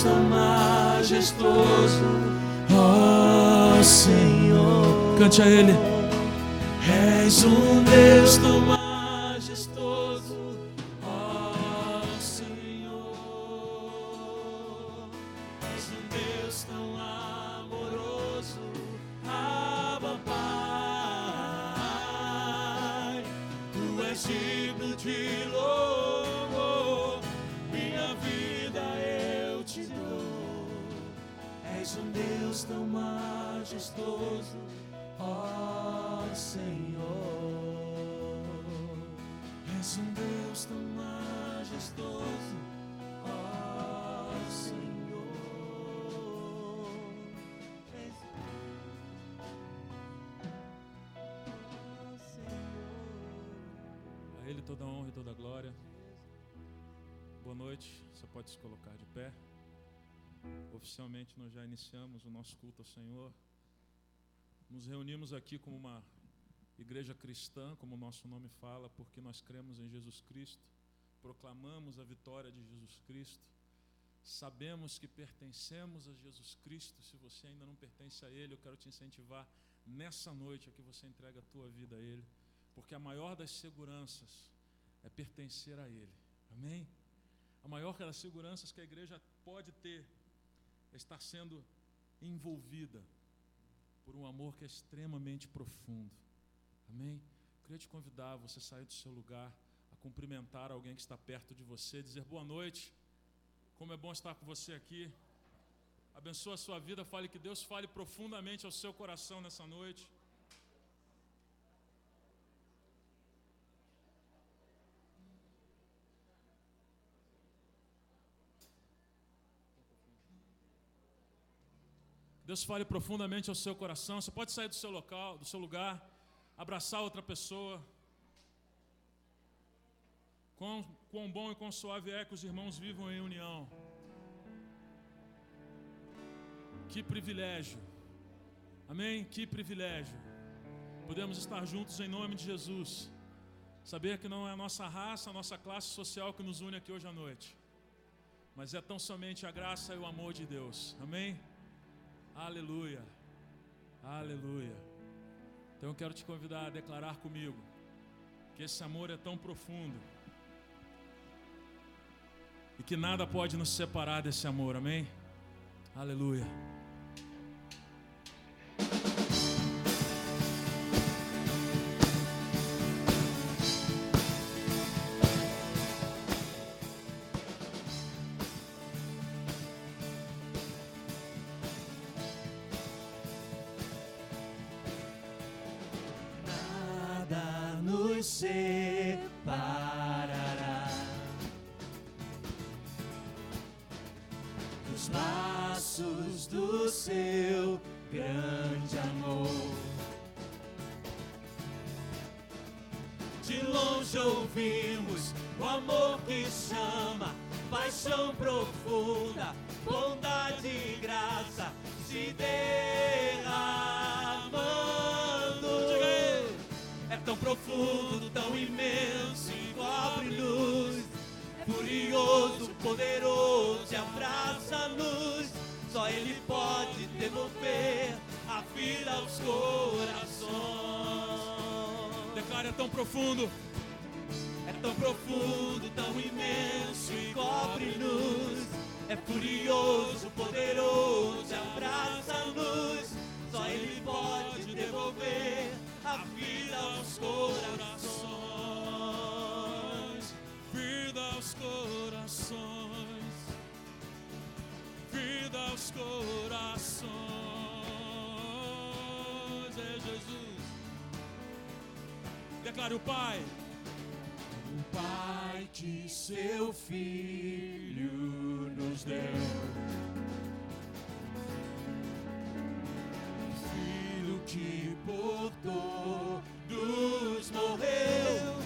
tão majestoso, ó Senhor. Cante a Ele. És um Deus tão majestoso, ó Senhor. És um Deus tão amoroso, Abba Pai. Tu és digno de louvor, minha vida eu te dou. És um Deus tão majestoso, ó Senhor. És um Deus tão majestoso, ó Senhor. A Ele toda a honra e toda a glória. Boa noite, você pode se colocar de pé. Oficialmente nós já iniciamos o nosso culto ao Senhor. Nos reunimos aqui como uma igreja cristã, como o nosso nome fala, porque nós cremos em Jesus Cristo, proclamamos a vitória de Jesus Cristo, sabemos que pertencemos a Jesus Cristo. Se você ainda não pertence a Ele, eu quero te incentivar nessa noite a que você entregue a tua vida a Ele, porque a maior das seguranças é pertencer a Ele. Amém? A maior das seguranças que a igreja pode ter é estar sendo envolvida por um amor que é extremamente profundo. Amém? Eu queria te convidar a você sair do seu lugar, a cumprimentar alguém que está perto de você, dizer boa noite, como é bom estar com você aqui. Abençoa a sua vida, fale que Deus fale profundamente ao seu coração nessa noite. Deus fale profundamente ao seu coração. Você pode sair do seu local, do seu lugar, abraçar outra pessoa. Quão bom e quão suave é que os irmãos vivam em união. Que privilégio. Amém? Que privilégio. Podemos estar juntos em nome de Jesus. Saber que não é a nossa raça, a nossa classe social que nos une aqui hoje à noite, mas é tão somente a graça e o amor de Deus. Amém? Aleluia, aleluia. Então eu quero te convidar a declarar comigo que esse amor é tão profundo e que nada pode nos separar desse amor, amém? Aleluia. Separará dos laços do seu grande amor. De longe ouvimos o amor que chama, paixão profunda, bondade e graça se derramando. É tão profundo, tão imenso e cobre-nos, furioso, poderoso e abraça-nos. Só Ele pode devolver a vida aos corações. Declare, é tão profundo, tão imenso e cobre-nos. É furioso, poderoso e abraça-nos. Só Ele pode devolver a vida aos corações. vida aos corações, vida aos corações. É Jesus. Declare o Pai. O Pai que seu Filho nos deu, Filho que por todos morreu,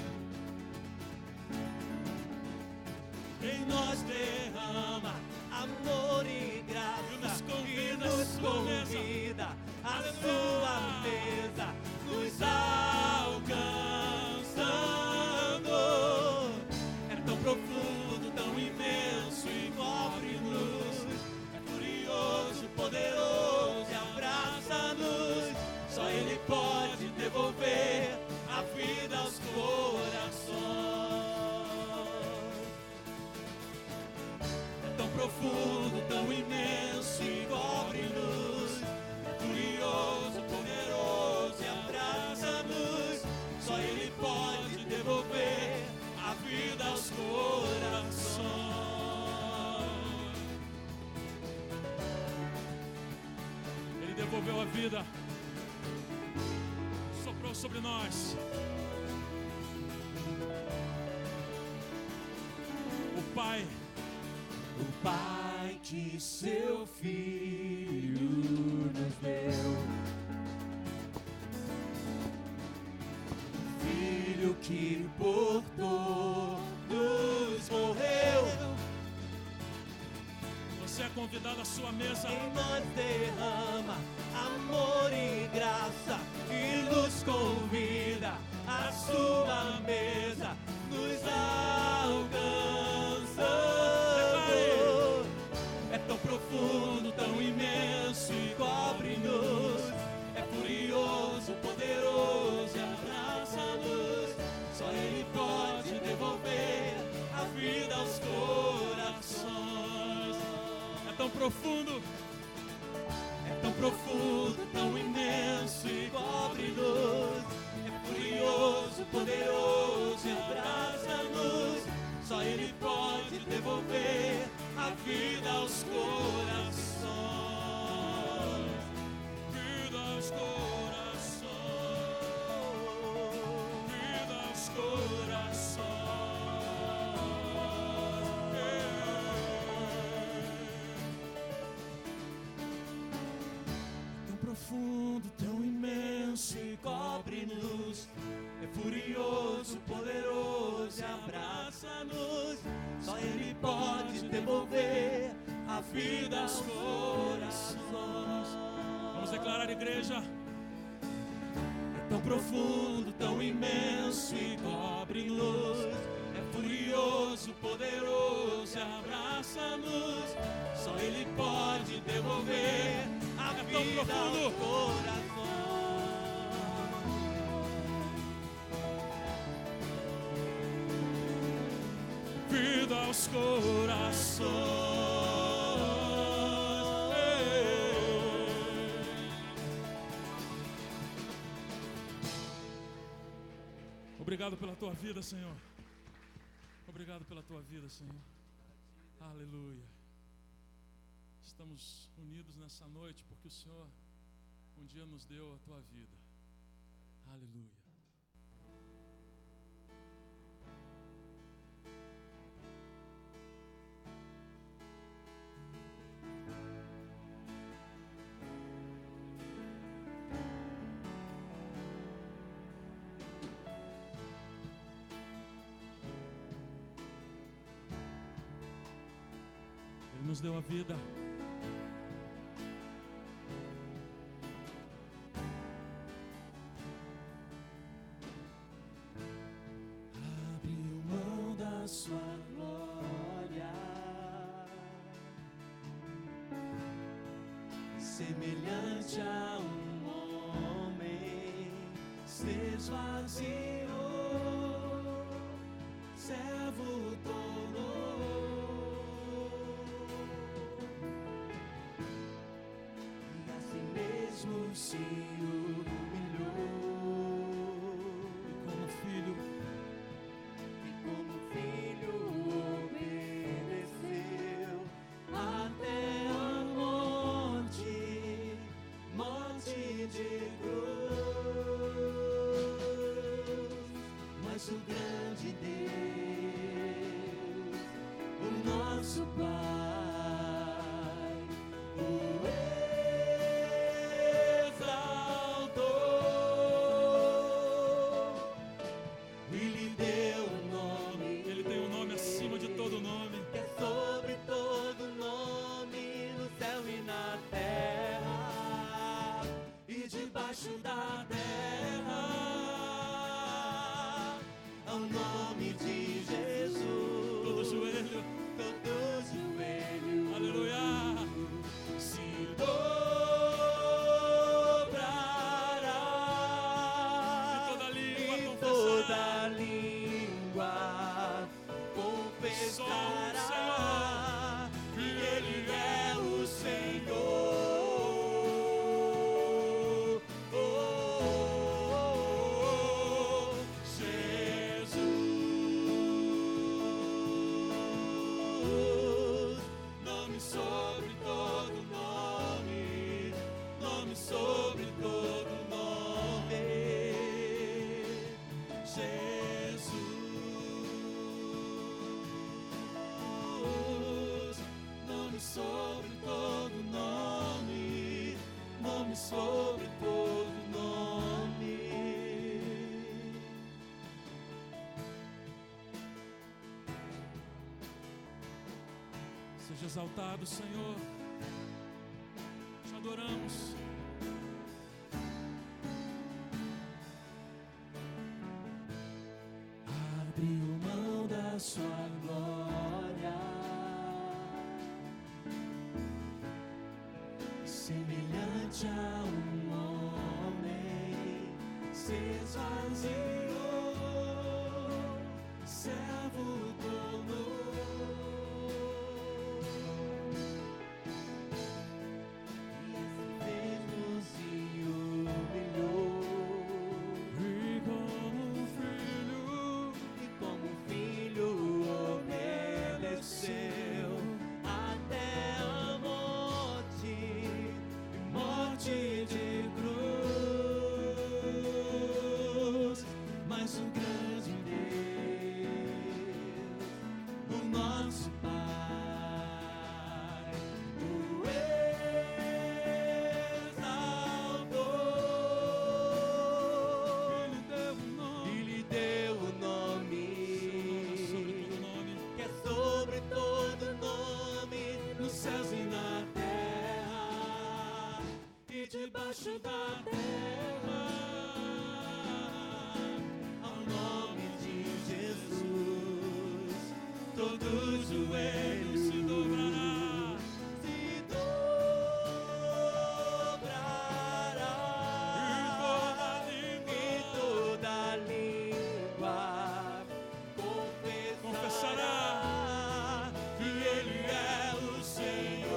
em nós derrama amor e graça e nos convida à sua mesa, nos alcançando. É tão profundo, tão imenso e cobre-nos, devolveu a vida, soprou sobre nós. O Pai que seu Filho nos deu, Filho que por todos morreu. Você é convidado à sua mesa. Em nós derrama amor e graça e nos convida à sua mesa, nos alcançando. É tão profundo, tão imenso e cobre-nos. É furioso, poderoso e abraça-nos. Só Ele pode devolver a vida aos corações. É tão profundo, tão imenso e cobre-nos. É furioso, poderoso e abraça-nos. Só Ele pode devolver a vida aos corações. Vida aos corações. Vida aos corações. Profundo, tão imenso e cobre-nos. É furioso, poderoso e abraça-nos. Só Ele pode devolver a vida aos corações. Vamos declarar, igreja. É tão profundo, tão imenso e cobre-nos. É furioso, poderoso e abraça-nos. Só Ele pode devolver a vida tão profundo. ao coração. Vida aos corações. Obrigado pela tua vida, Senhor. Obrigado pela tua vida, Senhor. Aleluia. Estamos unidos nessa noite porque o Senhor um dia nos deu a tua vida. Aleluia. Ele nos deu a vida. Abriu mão da sua glória, semelhante a um homem, se esvaziou, servo tornou, e assim mesmo se humilhou, E como filho, obedeceu até a morte, morte de cruz. Mas o grande Deus, o nosso Pai, o exaltou. Seja exaltado, Senhor. Te adoramos. Abriu mão da sua glória, semelhante a um homem, se esvaziou, servo tornou. E assim mesmo se humilhou, E como filho obedeceu até a morte, e morte de cruz. Mas o grande Deus, o nosso Pai, o exaltou e lhe deu o nome que é sobre todo nome, nos céus e na terra e debaixo da terra. Ao nome de Jesus, todo joelho se dobrará, e toda língua confessará que Ele é o Senhor.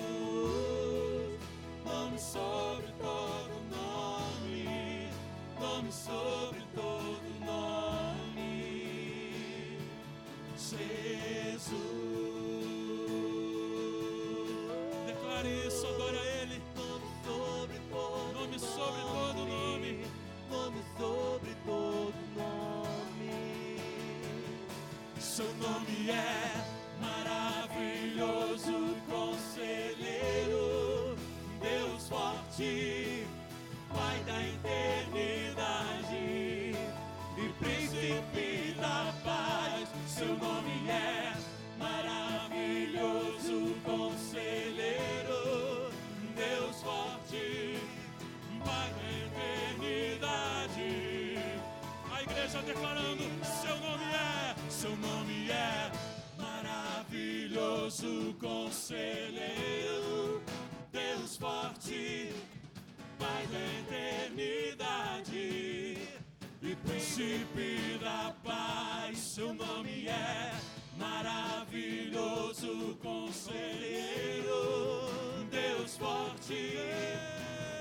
Jesus, nome sobre todo nome, nome sobre todo nome. Jesus. declare isso, adora Ele. Nome sobre todo Nome sobre todo nome. nome sobre todo nome. Seu nome é maravilhoso, conselheiro, Deus forte, Pai da eternidade e príncipe da paz. Seu nome é maravilhoso, conselheiro, Deus forte, Pai da eternidade. A igreja declarando: Seu nome é maravilhoso, conselheiro, Deus forte, Pai da eternidade e príncipe da paz. Seu nome é maravilhoso, conselheiro, Deus forte,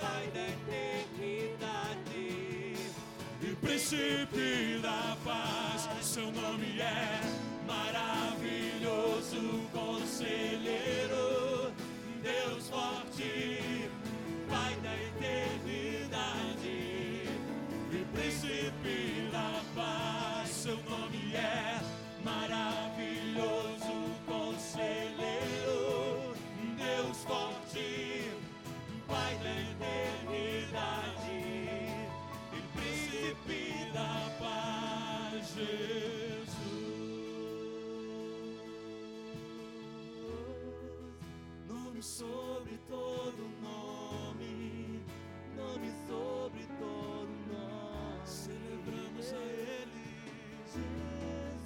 Pai da eternidade e príncipe da paz. Seu nome é maravilhoso, conselheiro, Deus forte, Pai da eternidade e príncipe da paz. Seu nome é maravilhoso, conselheiro, Deus forte, Pai da eternidade e príncipe da paz. Jesus, nome sobre todo nome, nome sobre todo nome. celebramos a Ele. Jesus,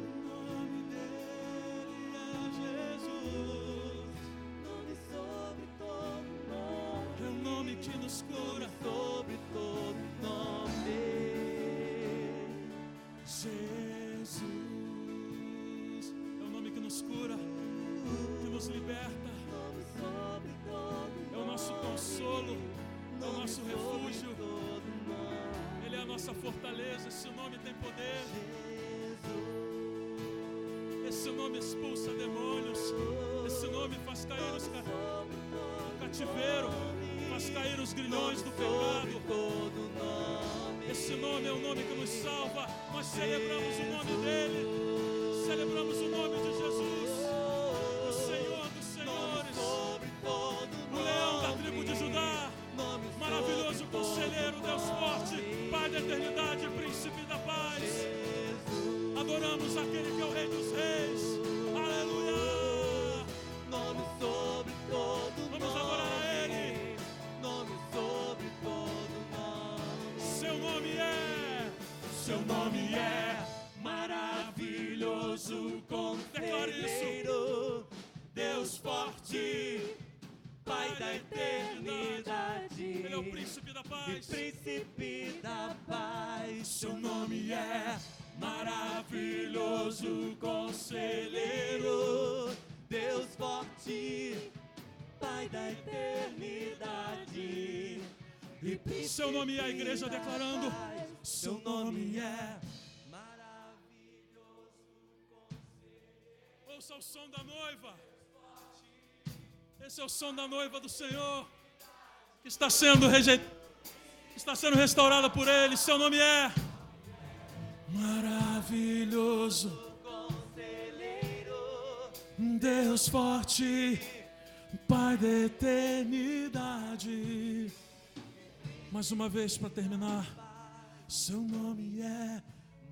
o nome dele é Jesus, nome sobre todo nome. É o nome que nos cura. Sobre todo nome. Jesus, É o nome que nos cura, que nos liberta. nome sobre todo É o nosso consolo, é o nosso refúgio. todo nome. Ele é a nossa fortaleza. Esse nome tem poder. Esse nome expulsa demônios. Esse nome faz cair os cativeiro, faz cair os grilhões do pecado. Todo nome. Esse nome é o nome que nos salva. Nós celebramos o nome dele. Celebramos o nome de Jesus, o Senhor dos senhores, Sobre todo o leão da tribo de Judá. nome nome é maravilhoso, conselheiro, Deus forte, Pai da eternidade. Ele é o príncipe da paz. Príncipe da paz. Seu nome é maravilhoso, conselheiro, Deus forte, Pai da eternidade. Seu nome é a igreja declarando. Seu nome é maravilhoso, conselheiro. Ouça o som da noiva. Esse é o som da noiva do Senhor, que está sendo restaurada por Ele. Seu nome é maravilhoso, Conselheiro, Deus forte, Pai da eternidade. Mais uma vez para terminar. Seu nome é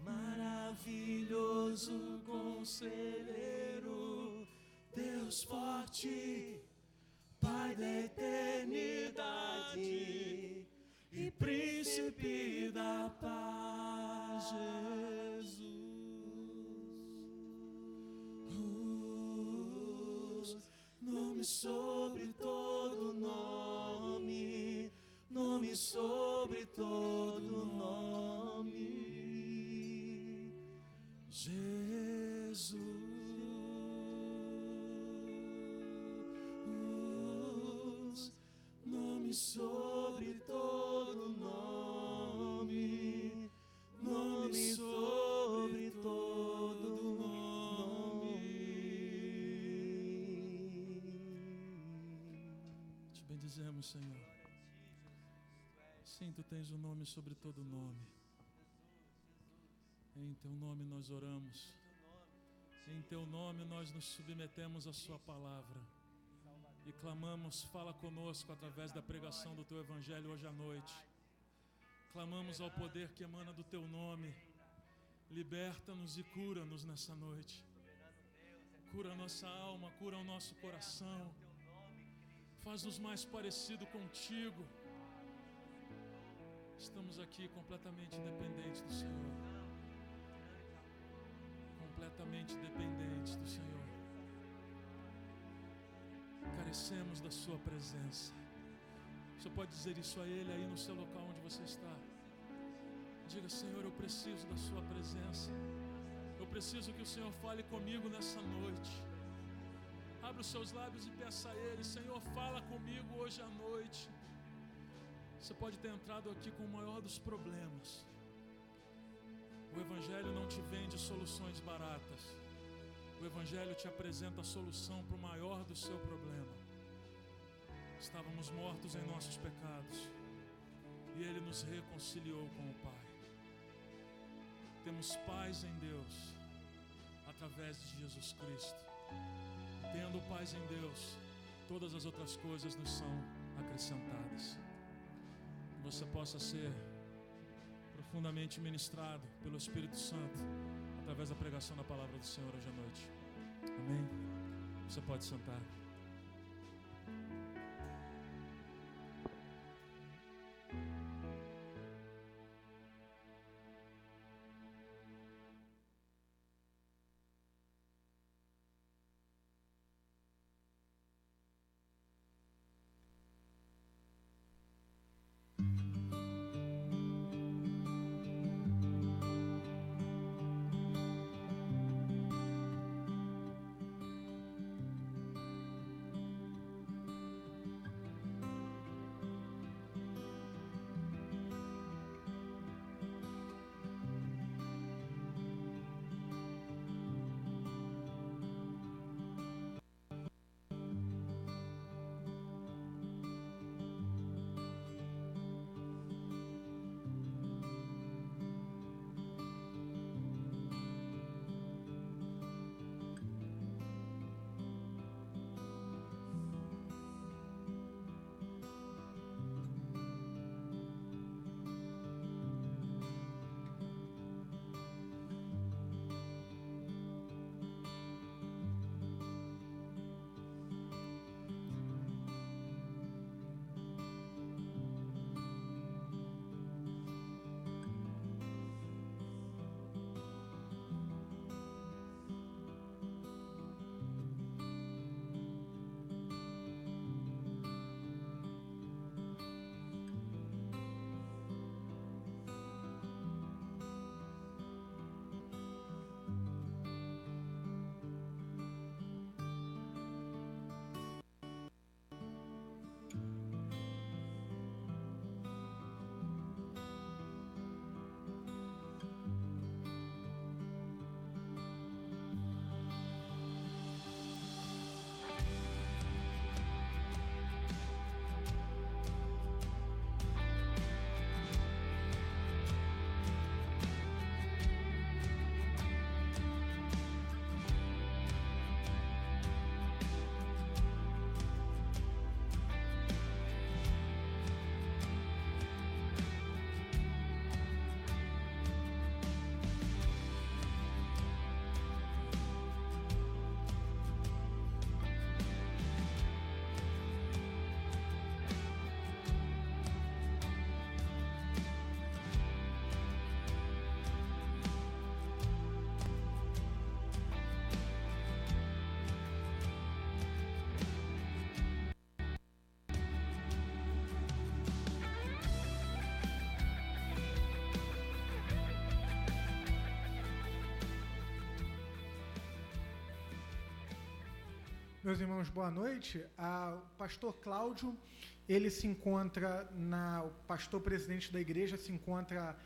maravilhoso, conselheiro, Deus forte, Pai da eternidade e príncipe da paz, Jesus. Nome sobre todo nome, nome sobre todo nome, Jesus. Nome sobre todo nome, nome sobre todo nome. Te bendizemos, Senhor. Sim, Tu tens o nome sobre todo nome. Em Teu nome nós oramos. Em Teu nome nós nos submetemos à Sua palavra. E clamamos, fala conosco através da pregação do Teu Evangelho hoje à noite. Clamamos ao poder que emana do Teu nome. Liberta-nos e cura-nos nessa noite. Cura a nossa alma, cura o nosso coração. Faz-nos mais parecido contigo. Estamos aqui completamente dependentes do Senhor. Completamente dependentes do Senhor. Carecemos da Sua presença. Você pode dizer isso a Ele aí no seu local onde você está. Diga: Senhor, eu preciso da Sua presença. Eu preciso que o Senhor fale comigo nessa noite. Abra os seus lábios e peça a Ele: Senhor, fala comigo hoje à noite. Você pode ter entrado aqui com o maior dos problemas. O Evangelho não te vende soluções baratas. O Evangelho te apresenta a solução para o maior do seu problema. Estávamos mortos em nossos pecados e Ele nos reconciliou com o Pai. Temos paz em Deus através de Jesus Cristo. Tendo paz em Deus, todas as outras coisas nos são acrescentadas. Que você possa ser profundamente ministrado pelo Espírito Santo através da pregação da palavra do Senhor hoje à noite. Amém? Você pode sentar. Meus irmãos, boa noite. O pastor Cláudio, ele se encontra, o pastor presidente da igreja se encontra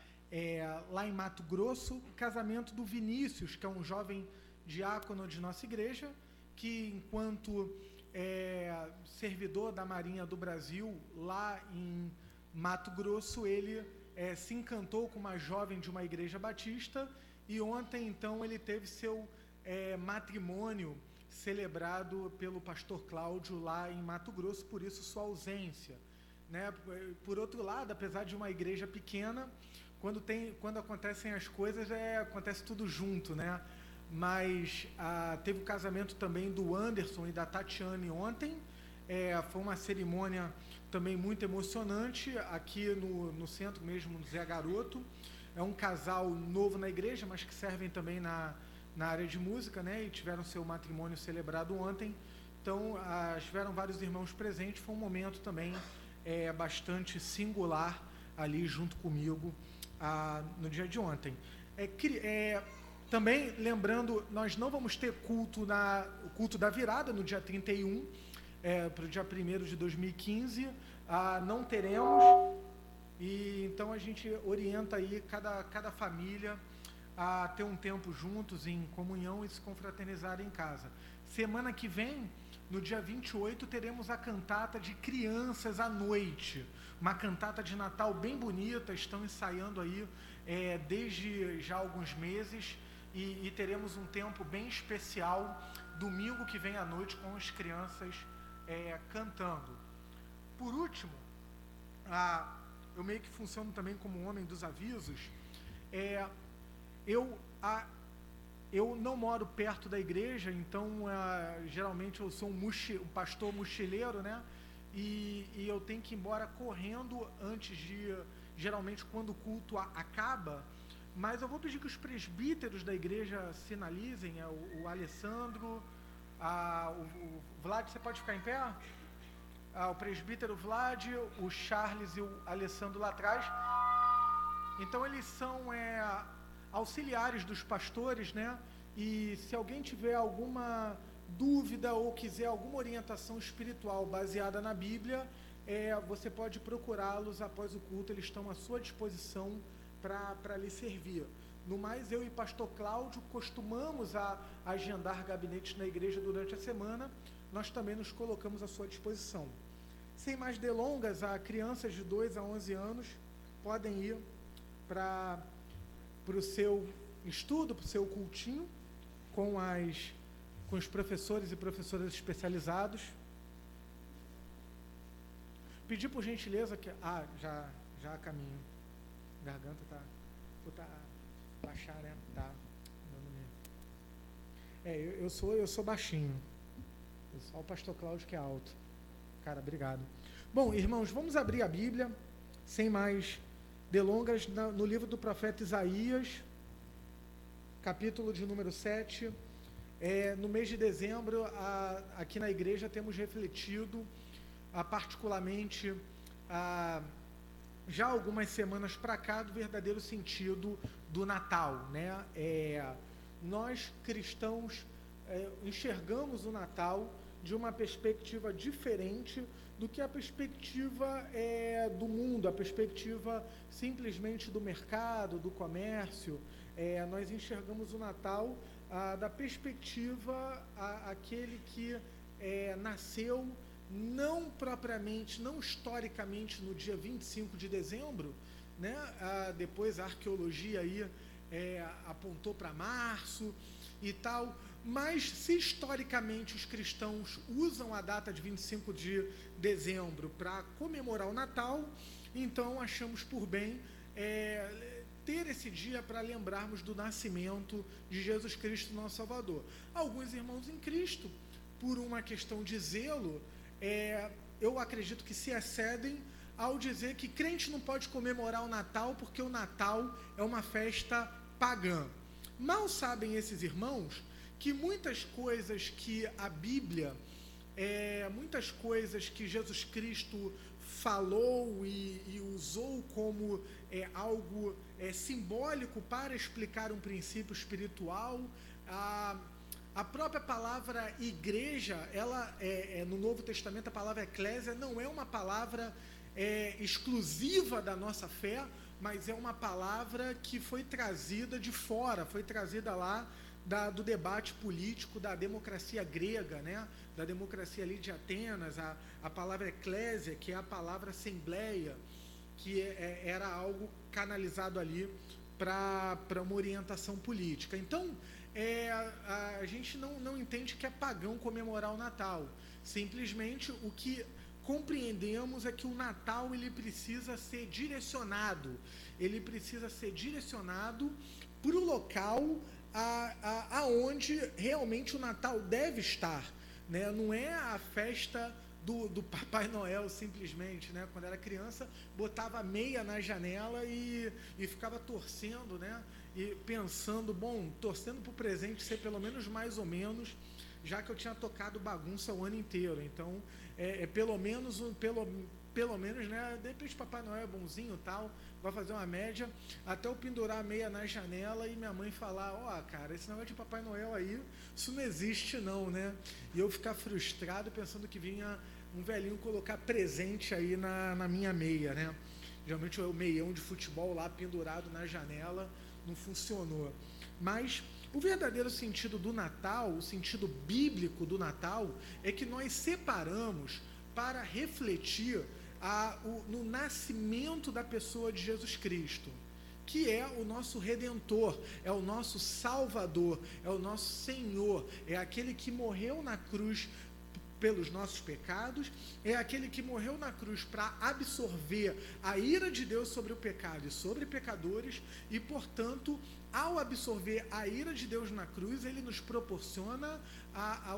lá em Mato Grosso. O casamento do Vinícius, que é um jovem diácono de nossa igreja, que enquanto servidor da Marinha do Brasil, lá em Mato Grosso, ele se encantou com uma jovem de uma igreja batista, e ontem, então, ele teve seu matrimônio celebrado pelo pastor Cláudio lá em Mato Grosso, por isso sua ausência, né? Por outro lado, apesar de uma igreja pequena, quando acontecem as coisas, acontece tudo junto, né? Mas teve o casamento também do Anderson e da Tatiane ontem. Foi uma cerimônia também muito emocionante aqui no centro mesmo, no Zé Garoto. É um casal novo na igreja, mas que servem também na área de música, né? E tiveram seu matrimônio celebrado ontem. Então, tiveram vários irmãos presentes. Foi um momento também bastante singular ali junto comigo no dia de ontem. Também, lembrando, nós não vamos ter o culto da virada no dia 31, para o dia 1º de 2015. Não teremos. E então a gente orienta aí cada família a ter um tempo juntos em comunhão e se confraternizar em casa. Semana que vem, no dia 28, teremos a cantata de crianças à noite. Uma cantata de Natal bem bonita, estão ensaiando aí desde já alguns meses, e teremos um tempo bem especial, domingo que vem à noite, com as crianças cantando. Por último, eu meio que funciono também como homem dos avisos. Eu não moro perto da igreja, então geralmente eu sou um pastor mochileiro, né? E eu tenho que ir embora correndo geralmente quando o culto acaba. Mas eu vou pedir que os presbíteros da igreja sinalizem, o Alessandro, o Vlad, você pode ficar em pé? O presbítero Vlad, o Charles e o Alessandro lá atrás. Então eles são auxiliares dos pastores, né? E se alguém tiver alguma dúvida ou quiser alguma orientação espiritual baseada na Bíblia, você pode procurá-los após o culto, eles estão à sua disposição para lhe servir. No mais, eu e pastor Cláudio costumamos agendar gabinetes na igreja durante a semana. Nós também nos colocamos à sua disposição. Sem mais delongas, crianças de 2 a 11 anos podem ir para o seu estudo, para o seu cultinho, com os professores e professoras especializados. Pedir por gentileza que... já a caminho. Garganta tá baixar, né? Tá. Eu sou baixinho. Só o pastor Cláudio que é alto. Cara, obrigado. Bom, irmãos, vamos abrir a Bíblia, sem mais delongas, no livro do profeta Isaías, capítulo de número 7. No mês de dezembro, aqui na igreja, temos refletido, particularmente, já algumas semanas para cá, do verdadeiro sentido do Natal, né? Nós, cristãos, enxergamos o Natal de uma perspectiva diferente do que a perspectiva do mundo, a perspectiva simplesmente do mercado, do comércio. Nós enxergamos o Natal da perspectiva aquele que nasceu não propriamente, não historicamente no dia 25 de dezembro, né? Depois a arqueologia aí apontou para março e tal, mas se historicamente os cristãos usam a data de 25 de dezembro para comemorar o Natal, então achamos por bem ter esse dia para lembrarmos do nascimento de Jesus Cristo, nosso Salvador. Alguns irmãos em Cristo, por uma questão de zelo, eu acredito que se excedem ao dizer que crente não pode comemorar o Natal porque o Natal é uma festa pagã. Mal sabem esses irmãos que muitas coisas que a Bíblia, muitas coisas que Jesus Cristo falou e usou como algo simbólico para explicar um princípio espiritual, A própria palavra igreja, ela no Novo Testamento, a palavra eclésia não é uma palavra exclusiva da nossa fé, mas é uma palavra que foi trazida de fora, foi trazida lá do debate político da democracia grega, né? Da democracia ali de Atenas, a palavra eclésia, que é a palavra assembleia, que era algo canalizado ali para uma orientação política. Então, a gente não entende que é pagão comemorar o Natal. Simplesmente o que compreendemos é que o Natal ele precisa ser direcionado para o local aonde realmente o Natal deve estar, né? Não é a festa do Papai Noel simplesmente, né? Quando era criança, botava meia na janela e ficava torcendo, né? E pensando, torcendo para o presente ser pelo menos mais ou menos, já que eu tinha tocado bagunça o ano inteiro. Então, pelo menos, né? De repente Papai Noel é bonzinho e tal, vai fazer uma média, até eu pendurar a meia na janela e minha mãe falar, cara, esse negócio de Papai Noel aí, isso não existe não, né? E eu ficar frustrado pensando que vinha um velhinho colocar presente aí na minha meia, né? Geralmente o meião de futebol lá pendurado na janela não funcionou. Mas o verdadeiro sentido do Natal, o sentido bíblico do Natal, é que nós separamos para refletir no nascimento da pessoa de Jesus Cristo, que é o nosso Redentor, é o nosso Salvador, é o nosso Senhor, é aquele que morreu na cruz pelos nossos pecados, é aquele que morreu na cruz para absorver a ira de Deus sobre o pecado e sobre pecadores, e portanto, ao absorver a ira de Deus na cruz, ele nos proporciona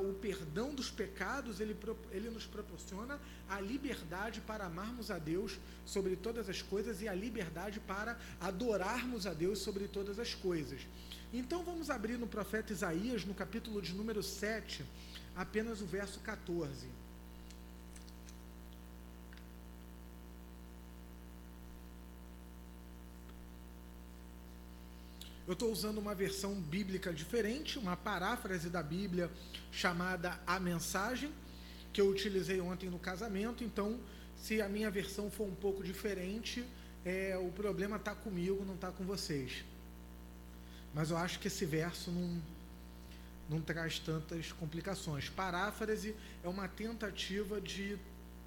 o perdão dos pecados, ele nos proporciona a liberdade para amarmos a Deus sobre todas as coisas e a liberdade para adorarmos a Deus sobre todas as coisas. Então vamos abrir no profeta Isaías, no capítulo de número 7, apenas o verso 14. Eu estou usando uma versão bíblica diferente, uma paráfrase da Bíblia chamada A Mensagem, que eu utilizei ontem no casamento. Então, se a minha versão for um pouco diferente, o problema está comigo, não está com vocês. Mas eu acho que esse verso não traz tantas complicações. Paráfrase é uma tentativa de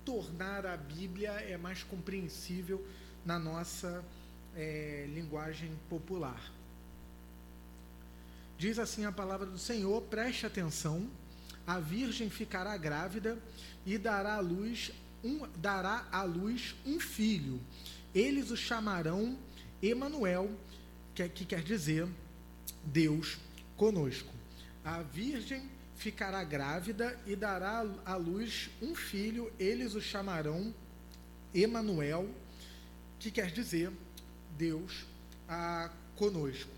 tornar a Bíblia mais compreensível na nossa linguagem popular. Diz assim a palavra do Senhor: preste atenção, a virgem ficará grávida e dará à luz um filho. Eles o chamarão Emanuel, que quer dizer Deus conosco. A virgem ficará grávida e dará à luz um filho, eles o chamarão Emanuel, que quer dizer Deus conosco.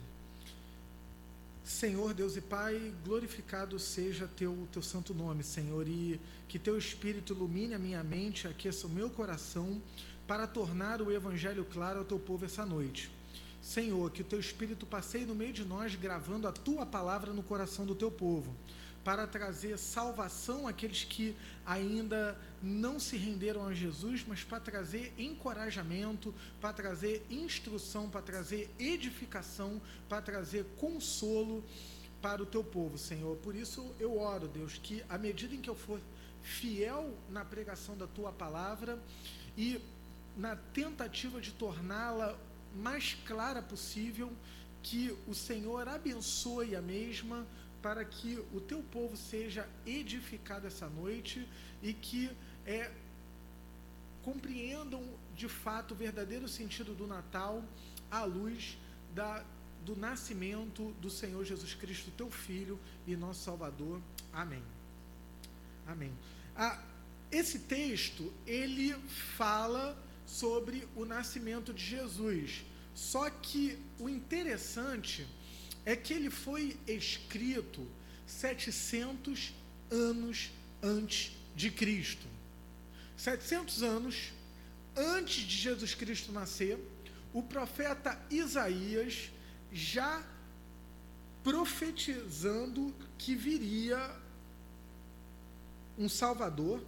Senhor, Deus e Pai, glorificado seja teu santo nome, Senhor, e que teu Espírito ilumine a minha mente, aqueça o meu coração, para tornar o Evangelho claro ao teu povo essa noite. Senhor, que o teu Espírito passeie no meio de nós, gravando a tua palavra no coração do teu povo, para trazer salvação àqueles que ainda não se renderam a Jesus, mas para trazer encorajamento, para trazer instrução, para trazer edificação, para trazer consolo para o teu povo, Senhor. Por isso eu oro, Deus, que à medida em que eu for fiel na pregação da tua palavra e na tentativa de torná-la mais clara possível, que o Senhor abençoe a mesma, para que o teu povo seja edificado essa noite e que compreendam de fato o verdadeiro sentido do Natal à luz do nascimento do Senhor Jesus Cristo, teu Filho e nosso Salvador. Amém. Amém. Esse texto, ele fala sobre o nascimento de Jesus, só que o interessante é que ele foi escrito 700 anos antes de Cristo. 700 anos antes de Jesus Cristo nascer, o profeta Isaías já profetizando que viria um Salvador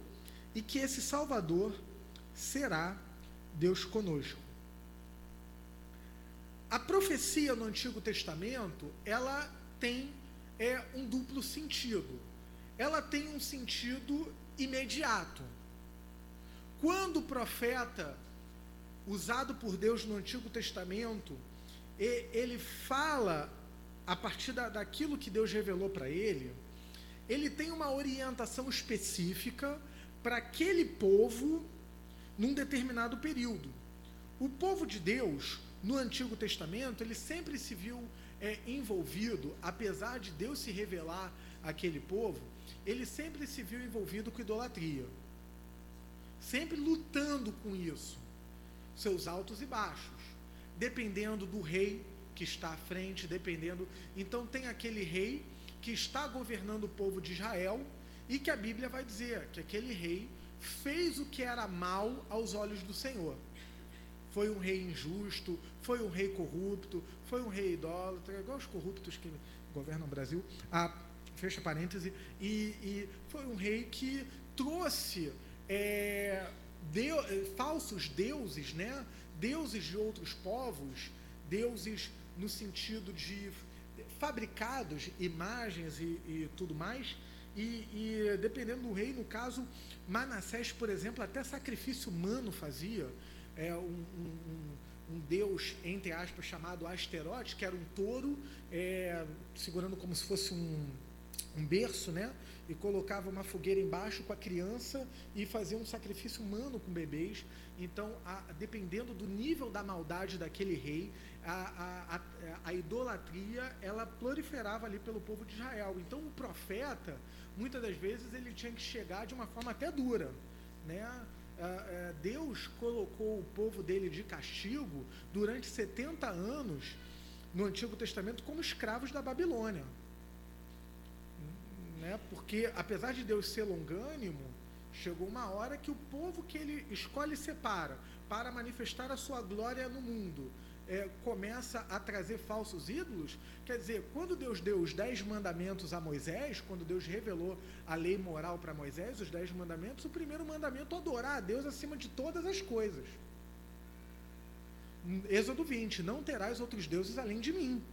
e que esse Salvador será Deus conosco. A profecia no Antigo Testamento, ela tem um duplo sentido. Ela tem um sentido imediato. Quando o profeta, usado por Deus no Antigo Testamento, ele fala a partir daquilo que Deus revelou para ele tem uma orientação específica para aquele povo num determinado período. O povo de Deus, no Antigo Testamento, ele sempre se viu envolvido, apesar de Deus se revelar àquele povo, ele sempre se viu envolvido com idolatria, sempre lutando com isso, seus altos e baixos, dependendo do rei que está à frente, então tem aquele rei que está governando o povo de Israel, e que a Bíblia vai dizer que aquele rei fez o que era mal aos olhos do Senhor. Foi um rei injusto, foi um rei corrupto, foi um rei idólatra, igual os corruptos que governam o Brasil, fecha parêntese, e foi um rei que trouxe falsos deuses, né? Deuses de outros povos, deuses no sentido de fabricados, imagens e tudo mais, e dependendo do rei, no caso, Manassés, por exemplo, até sacrifício humano fazia, um deus, entre aspas, chamado Asterote, que era um touro, segurando como se fosse um berço, né? E colocava uma fogueira embaixo com a criança e fazia um sacrifício humano com bebês. Então, dependendo do nível da maldade daquele rei, a idolatria, ela proliferava ali pelo povo de Israel. Então, o profeta, muitas das vezes, ele tinha que chegar de uma forma até dura, né? Deus colocou o povo dele de castigo durante 70 anos no Antigo Testamento como escravos da Babilônia, né? Porque apesar de Deus ser longânimo, chegou uma hora que o povo que ele escolhe e separa para manifestar a sua glória no mundo começa a trazer falsos ídolos. Quer dizer, quando Deus deu os 10 mandamentos a Moisés, quando Deus revelou a lei moral para Moisés, os 10 mandamentos, o primeiro mandamento é adorar a Deus acima de todas as coisas. Êxodo 20, não terás outros deuses além de mim.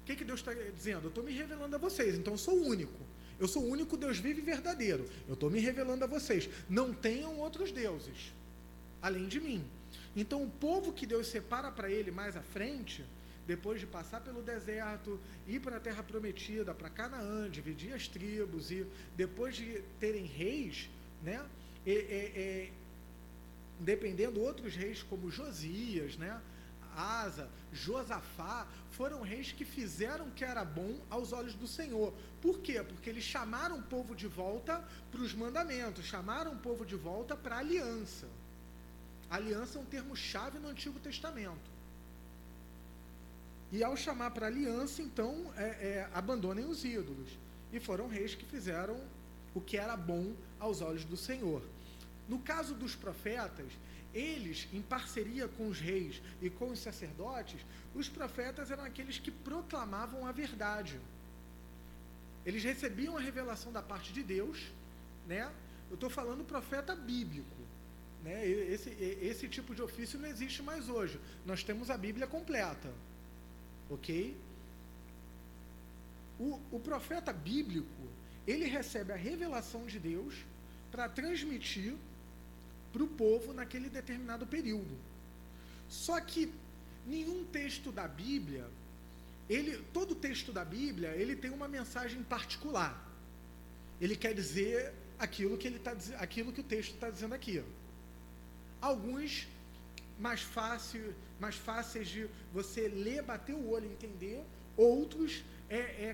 O que Deus está dizendo? Eu estou me revelando a vocês, então eu sou o único. Eu sou o único Deus vivo e verdadeiro. Eu estou me revelando a vocês. Não tenham outros deuses além de mim. Então, o povo que Deus separa para ele mais à frente, depois de passar pelo deserto, ir para a terra prometida, para Canaã, dividir as tribos, e depois de terem reis, né, dependendo outros reis como Josias, né, Asa, Josafá, foram reis que fizeram o que era bom aos olhos do Senhor. Por quê? Porque eles chamaram o povo de volta para os mandamentos, chamaram o povo de volta para a aliança. Aliança é um termo-chave no Antigo Testamento. E ao chamar para aliança, então, abandonem os ídolos. E foram reis que fizeram o que era bom aos olhos do Senhor. No caso dos profetas, eles, em parceria com os reis e com os sacerdotes, os profetas eram aqueles que proclamavam a verdade. Eles recebiam a revelação da parte de Deus, né? Eu estou falando profeta bíblico, né? Esse tipo de ofício não existe mais hoje. Nós temos a Bíblia completa, ok? O profeta bíblico, ele recebe a revelação de Deus para transmitir para o povo naquele determinado período. Só que nenhum texto da Bíblia, todo texto da Bíblia, ele tem uma mensagem particular. Ele quer dizer aquilo que o texto está dizendo aqui. Alguns mais fáceis de você ler, bater o olho e entender, outros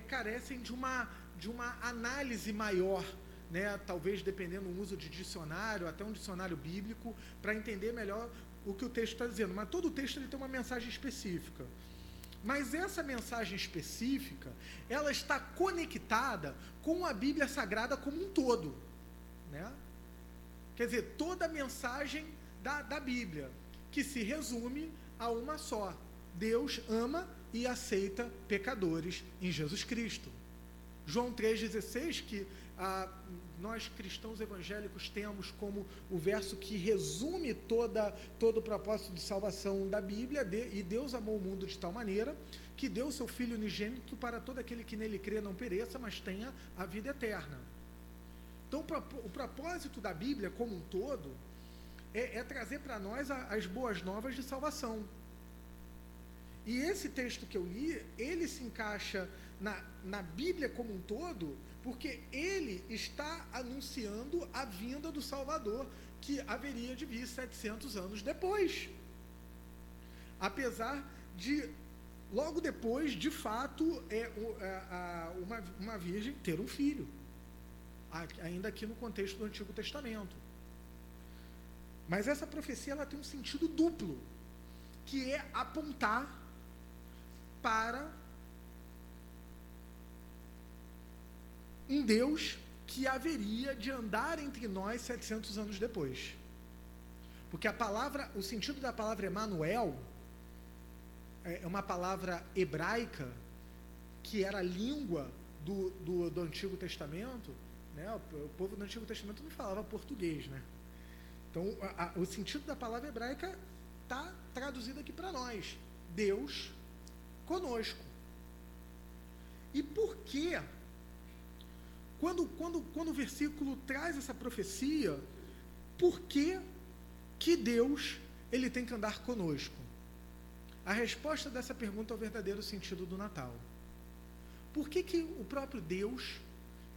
carecem de uma análise maior, né? Talvez dependendo do uso de dicionário, até um dicionário bíblico, para entender melhor o que o texto está dizendo. Mas todo o texto ele tem uma mensagem específica. Mas essa mensagem específica, ela está conectada com a Bíblia Sagrada como um todo, né? Quer dizer, toda a mensagem da Bíblia, que se resume a uma só. Deus ama e aceita pecadores em Jesus Cristo. João 3,16, que nós cristãos evangélicos temos como o verso que resume todo o propósito de salvação da Bíblia, e Deus amou o mundo de tal maneira que deu o seu Filho unigênito para todo aquele que nele crê não pereça, mas tenha a vida eterna. Então, o propósito da Bíblia como um todo é trazer para nós as boas novas de salvação. E esse texto que eu li, ele se encaixa na Bíblia como um todo, porque ele está anunciando a vinda do Salvador, que haveria de vir 700 anos depois. Apesar de, logo depois, de fato, uma virgem ter um filho, ainda aqui no contexto do Antigo Testamento. Mas essa profecia ela tem um sentido duplo, que é apontar para um Deus que haveria de andar entre nós 700 anos depois. Porque o sentido da palavra Emanuel é uma palavra hebraica que era a língua do Antigo Testamento, né? O povo do Antigo Testamento não falava português, né? Então, o sentido da palavra hebraica está traduzido aqui para nós: Deus conosco. E por quê? Quando o versículo traz essa profecia, por que Deus ele tem que andar conosco? A resposta dessa pergunta é o verdadeiro sentido do Natal. Por que o próprio Deus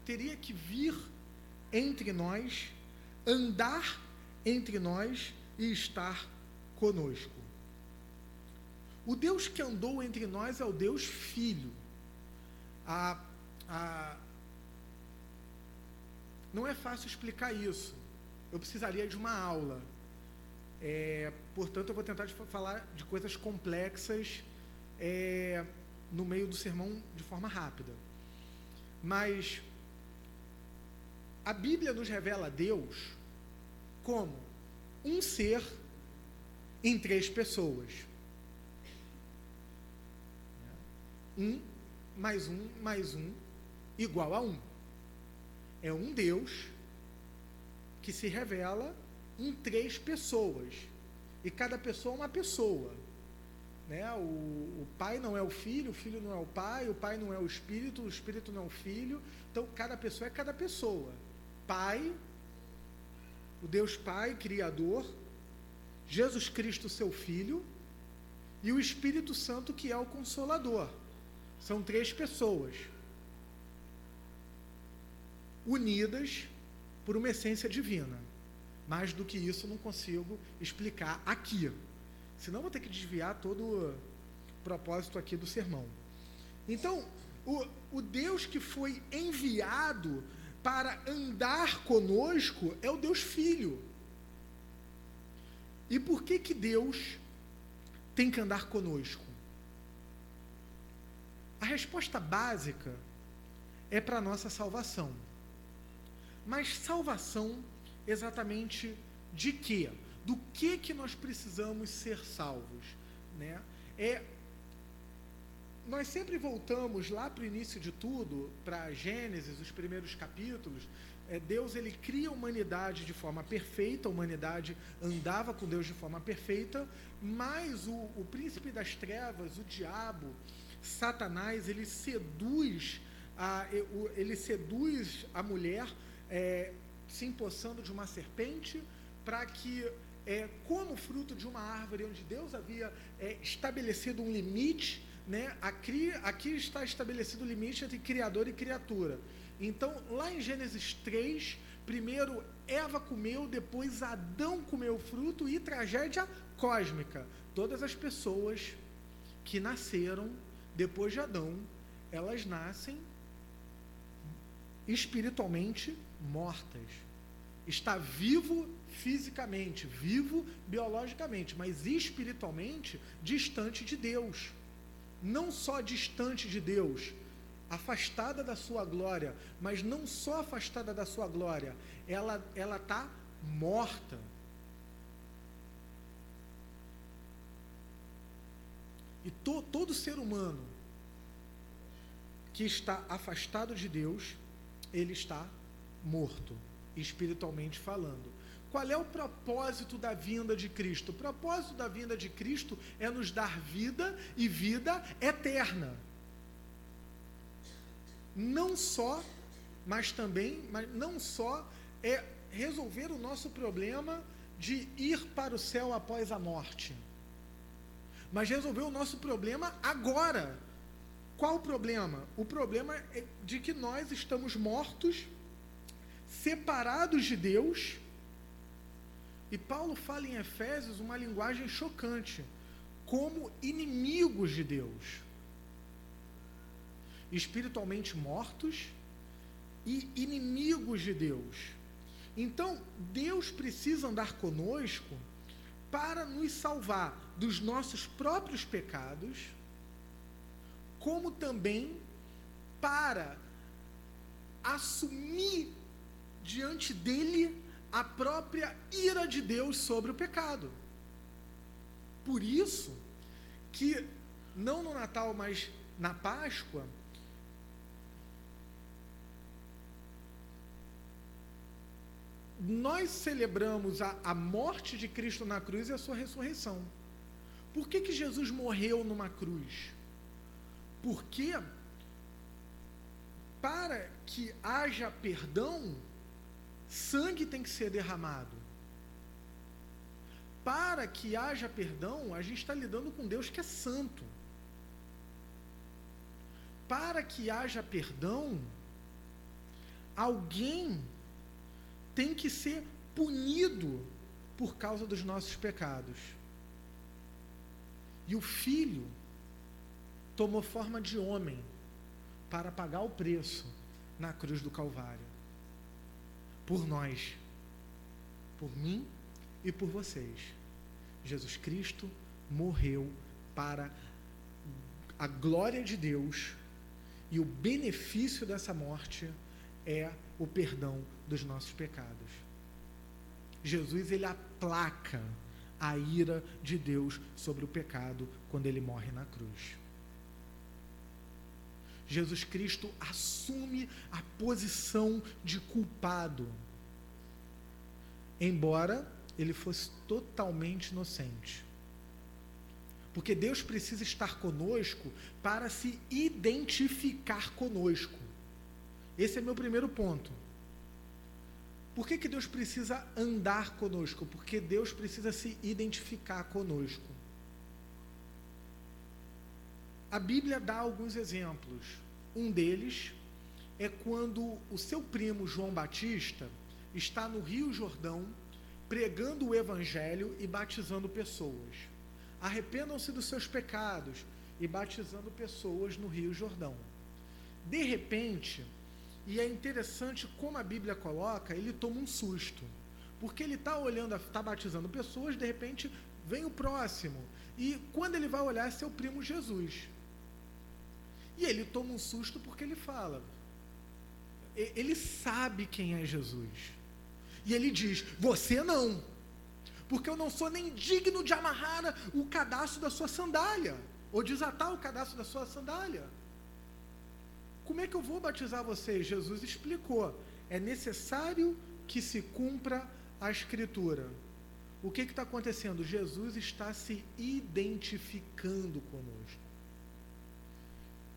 teria que vir entre nós, andar entre nós e estar conosco? O Deus que andou entre nós é o Deus Filho. Não é fácil explicar isso. Eu precisaria de uma aula. Portanto, eu vou tentar falar de coisas complexas no meio do sermão de forma rápida. Mas a Bíblia nos revela Deus como um ser em 3 pessoas. 1 mais 1 mais 1 igual a 1. É um Deus que se revela em 3 pessoas. E cada pessoa é uma pessoa. Né? O Pai não é o Filho não é o Pai não é o Espírito não é o Filho. Então, cada pessoa é cada pessoa. Pai, o Deus Pai, Criador, Jesus Cristo, seu Filho, e o Espírito Santo, que é o Consolador. São 3 pessoas unidas por uma essência divina. Mais do que isso, não consigo explicar aqui. Senão vou ter que desviar todo o propósito aqui do sermão. Então, o Deus que foi enviado para andar conosco é o Deus Filho. E por que Deus tem que andar conosco? A resposta básica é para a nossa salvação. Mas salvação exatamente de quê? Do que nós precisamos ser salvos? Né? Nós sempre voltamos lá para o início de tudo, para Gênesis, os primeiros capítulos. Deus ele cria a humanidade de forma perfeita, a humanidade andava com Deus de forma perfeita, mas o príncipe das trevas, o diabo, Satanás, ele seduz a mulher, se empossando de uma serpente, para que, como fruto de uma árvore onde Deus havia estabelecido um limite, né, aqui está estabelecido o limite entre Criador e criatura. Então, lá em Gênesis 3, primeiro Eva comeu, depois Adão comeu o fruto, e tragédia cósmica. Todas as pessoas que nasceram depois de Adão, elas nascem espiritualmente mortas. Está vivo fisicamente, vivo biologicamente, mas espiritualmente distante de Deus. Não só distante de Deus, afastada da sua glória, mas não só afastada da sua glória, ela está morta. E todo ser humano que está afastado de Deus, ele está morto, espiritualmente falando. Qual é o propósito da vinda de Cristo? O propósito da vinda de Cristo é nos dar vida e vida eterna. Não só é resolver o nosso problema de ir para o céu após a morte, mas resolver o nosso problema agora. Qual o problema? O problema é de que nós estamos mortos, separados de Deus, e Paulo fala em Efésios uma linguagem chocante, como inimigos de Deus, espiritualmente mortos e inimigos de Deus. Então, Deus precisa andar conosco para nos salvar dos nossos próprios pecados, como também para assumir diante dele a própria ira de Deus sobre o pecado. Por isso que, não no Natal, mas na Páscoa, nós celebramos a morte de Cristo na cruz e a sua ressurreição. Por que Jesus morreu numa cruz? Porque, para que haja perdão, sangue tem que ser derramado. Para que haja perdão, a gente está lidando com Deus que é santo. Para que haja perdão, alguém tem que ser punido por causa dos nossos pecados. E o Filho tomou forma de homem para pagar o preço na cruz do Calvário. Por nós, por mim e por vocês. Jesus Cristo morreu para a glória de Deus, e o benefício dessa morte é o perdão dos nossos pecados. Jesus, ele aplaca a ira de Deus sobre o pecado quando ele morre na cruz. Jesus Cristo assume a posição de culpado, embora ele fosse totalmente inocente. Porque Deus precisa estar conosco para se identificar conosco. Esse é meu primeiro ponto. Por que Deus precisa andar conosco? Porque Deus precisa se identificar conosco. A Bíblia dá alguns exemplos. Um deles é quando o seu primo João Batista está no Rio Jordão pregando o Evangelho e batizando pessoas. Arrependam-se dos seus pecados, e batizando pessoas no Rio Jordão. De repente, e é interessante como a Bíblia coloca, ele toma um susto, porque ele está olhando, está batizando pessoas, de repente vem o próximo, e quando ele vai olhar, é seu primo Jesus. E ele toma um susto porque ele fala, ele sabe quem é Jesus, e ele diz, você não, porque eu não sou nem digno de amarrar o cadastro da sua sandália, ou desatar o cadastro da sua sandália. Como é que eu vou batizar vocês? Jesus explicou, é necessário que se cumpra a Escritura. O que está acontecendo? Jesus está se identificando conosco.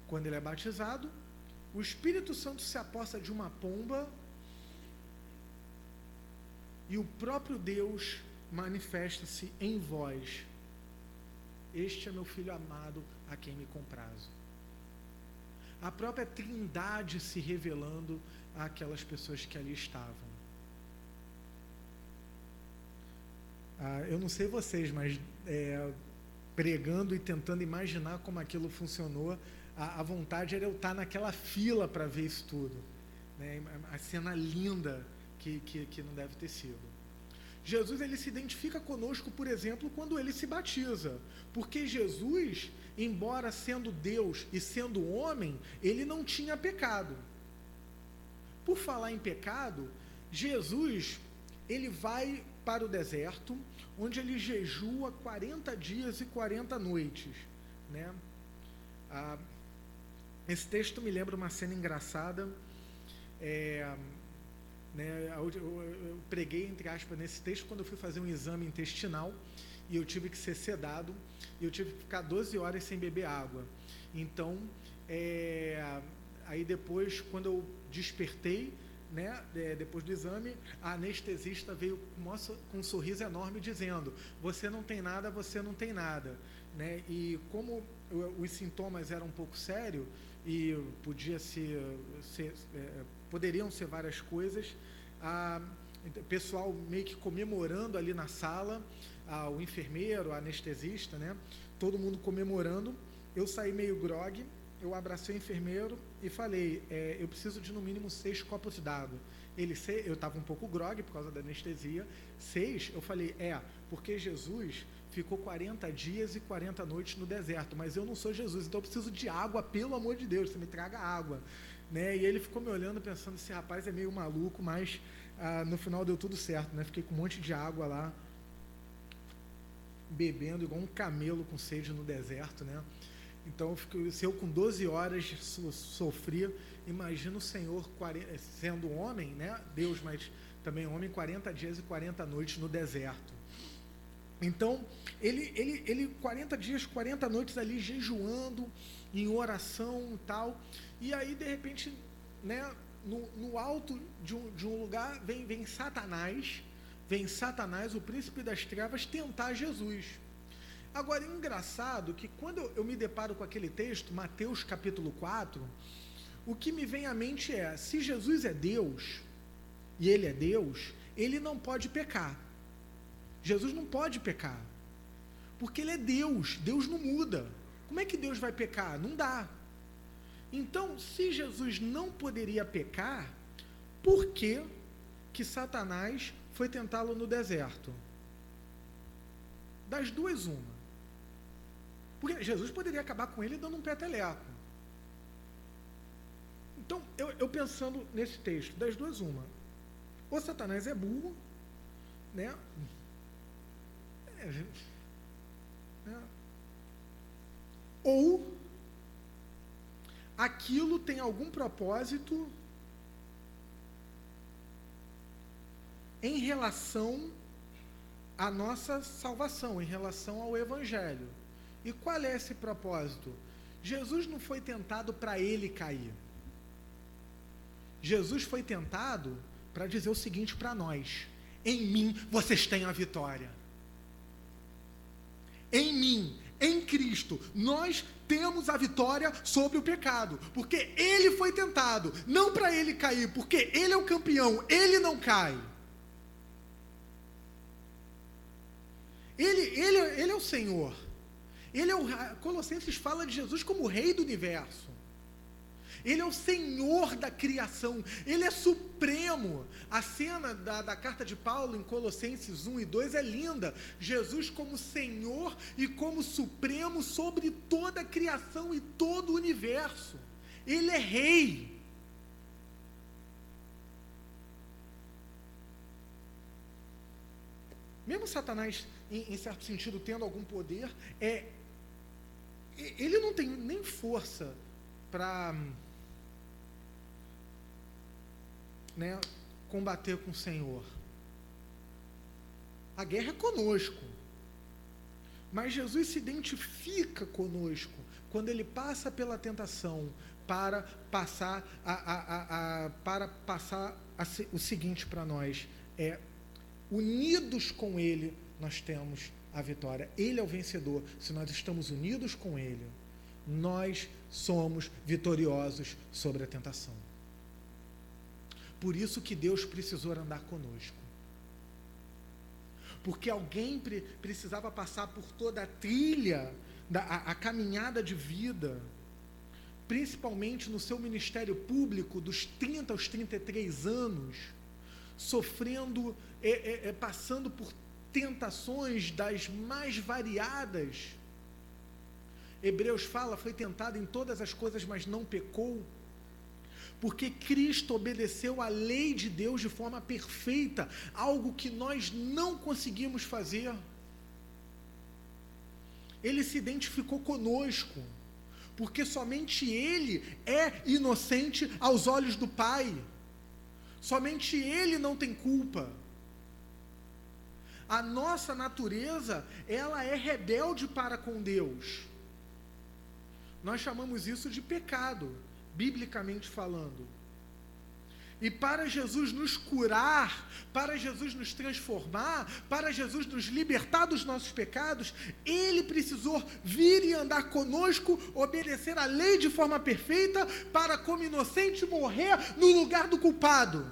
Quando ele é batizado, o Espírito Santo se aposta de uma pomba e o próprio Deus manifesta-se em vós. Este é meu filho amado, a quem me comprazo. A própria Trindade se revelando àquelas pessoas que ali estavam. Eu não sei vocês, mas pregando e tentando imaginar como aquilo funcionou, a vontade era eu estar naquela fila para ver isso tudo, né? A cena linda que não deve ter sido. Jesus, ele se identifica conosco, por exemplo, quando ele se batiza, porque Jesus, embora sendo Deus e sendo homem, ele não tinha pecado. Por falar em pecado, Jesus, ele vai para o deserto, onde ele jejua 40 dias e 40 noites, né? Esse texto me lembra uma cena engraçada. Né, eu preguei, entre aspas, nesse texto quando eu fui fazer um exame intestinal e eu tive que ser sedado e eu tive que ficar 12 horas sem beber água. Então, aí depois, quando eu despertei, né, depois do exame, a anestesista veio com um sorriso enorme dizendo: você não tem nada, você não tem nada, né? E como os sintomas eram um pouco sérios e poderiam ser várias coisas, o pessoal meio que comemorando ali na sala, o enfermeiro, a anestesista, né, todo mundo comemorando. Eu saí meio grogue, eu abracei o enfermeiro e falei: eu preciso de no mínimo 6 copos d'água. Eu estava um pouco grogue por causa da anestesia. 6, eu falei: porque Jesus ficou 40 dias e 40 noites no deserto, mas eu não sou Jesus, então eu preciso de água, pelo amor de Deus, você me traga água, né? E ele ficou me olhando pensando: esse rapaz é meio maluco, mas no final deu tudo certo, né? Fiquei com um monte de água lá, bebendo igual um camelo com sede no deserto, né? Então, se eu com 12 horas sofria, imagina o Senhor, sendo homem, né? Deus, mas também homem, 40 dias e 40 noites no deserto. Então, ele 40 dias, 40 noites ali jejuando, em oração e tal, e aí, de repente, né, no alto de um lugar, vem Satanás, o príncipe das trevas, tentar Jesus. Agora, é engraçado que quando eu me deparo com aquele texto, Mateus capítulo 4, o que me vem à mente é: se Jesus é Deus, e Ele é Deus, Ele não pode pecar. Jesus não pode pecar, porque Ele é Deus, Deus não muda. Como é que Deus vai pecar? Não dá. Então, se Jesus não poderia pecar, por que Satanás foi tentá-lo no deserto? Das duas, uma. Porque Jesus poderia acabar com ele dando um peteleco. Então, eu pensando nesse texto, das duas, uma. Ou Satanás é burro, né? Ou aquilo tem algum propósito em relação à nossa salvação, em relação ao Evangelho. E qual é esse propósito? Jesus não foi tentado para ele cair. Jesus foi tentado para dizer o seguinte para nós: em mim vocês têm a vitória. Em mim, em Cristo, nós temos a vitória sobre o pecado, porque Ele foi tentado, não para Ele cair, porque Ele é o campeão, Ele não cai. Ele é o Senhor. Colossenses fala de Jesus como o Rei do Universo. Ele é o Senhor da criação, Ele é supremo. A cena da carta de Paulo em Colossenses 1 e 2 é linda. Jesus como Senhor e como supremo sobre toda a criação e todo o universo. Ele é Rei. Mesmo Satanás, em certo sentido, tendo algum poder, ele não tem nem força para combater com o Senhor. A guerra é conosco, mas Jesus se identifica conosco quando ele passa pela tentação para passar o seguinte para nós: unidos com ele nós temos a vitória. Ele é o vencedor. Se nós estamos unidos com ele, nós somos vitoriosos sobre a tentação. Por isso que Deus precisou andar conosco. Porque alguém precisava passar por toda a trilha, a caminhada de vida, principalmente no seu ministério público, dos 30 aos 33 anos, sofrendo, passando por tentações das mais variadas. Hebreus fala: foi tentado em todas as coisas, mas não pecou. Porque Cristo obedeceu à lei de Deus de forma perfeita, algo que nós não conseguimos fazer. ele se identificou conosco, porque somente ele é inocente aos olhos do Pai. Somente ele não tem culpa. A nossa natureza, ela é rebelde para com Deus. Nós chamamos isso de pecado, biblicamente falando. E para Jesus nos curar, para Jesus nos transformar, para Jesus nos libertar dos nossos pecados, ele precisou vir e andar conosco, obedecer a lei de forma perfeita, para como inocente morrer no lugar do culpado.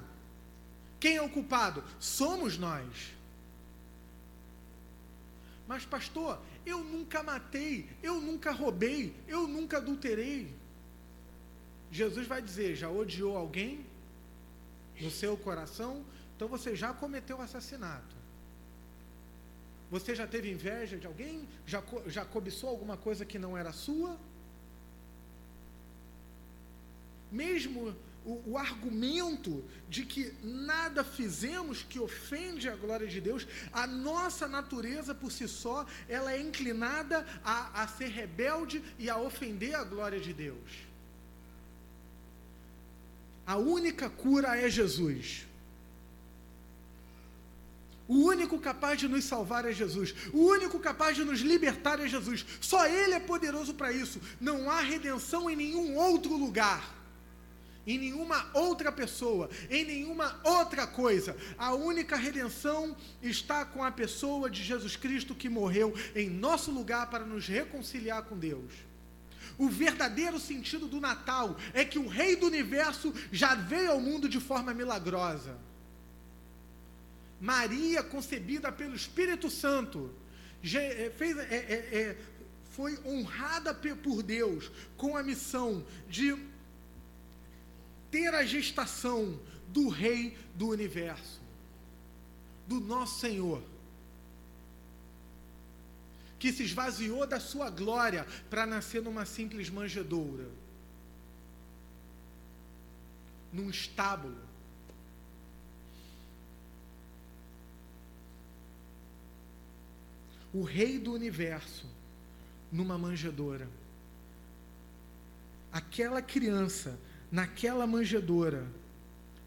Quem é o culpado? Somos nós. Mas pastor, eu nunca matei, eu nunca roubei, eu nunca adulterei. Jesus vai dizer, já odiou alguém no seu coração? Então você já cometeu assassinato. Você já teve inveja de alguém? Já cobiçou alguma coisa que não era sua? Mesmo o argumento de que nada fizemos que ofende a glória de Deus, a nossa natureza por si só, ela é inclinada a ser rebelde e a ofender a glória de Deus. A única cura é Jesus. O único capaz de nos salvar é Jesus. O único capaz de nos libertar é Jesus. Só Ele é poderoso para isso. Não há redenção em nenhum outro lugar, em nenhuma outra pessoa, em nenhuma outra coisa. A única redenção está com a pessoa de Jesus Cristo, que morreu em nosso lugar para nos reconciliar com Deus. O verdadeiro sentido do Natal é que o Rei do Universo já veio ao mundo de forma milagrosa. Maria, concebida pelo Espírito Santo, foi honrada por Deus com a missão de ter a gestação do Rei do Universo, do nosso Senhor, que se esvaziou da sua glória para nascer numa simples manjedoura, num estábulo. O Rei do Universo numa manjedoura. Aquela criança naquela manjedoura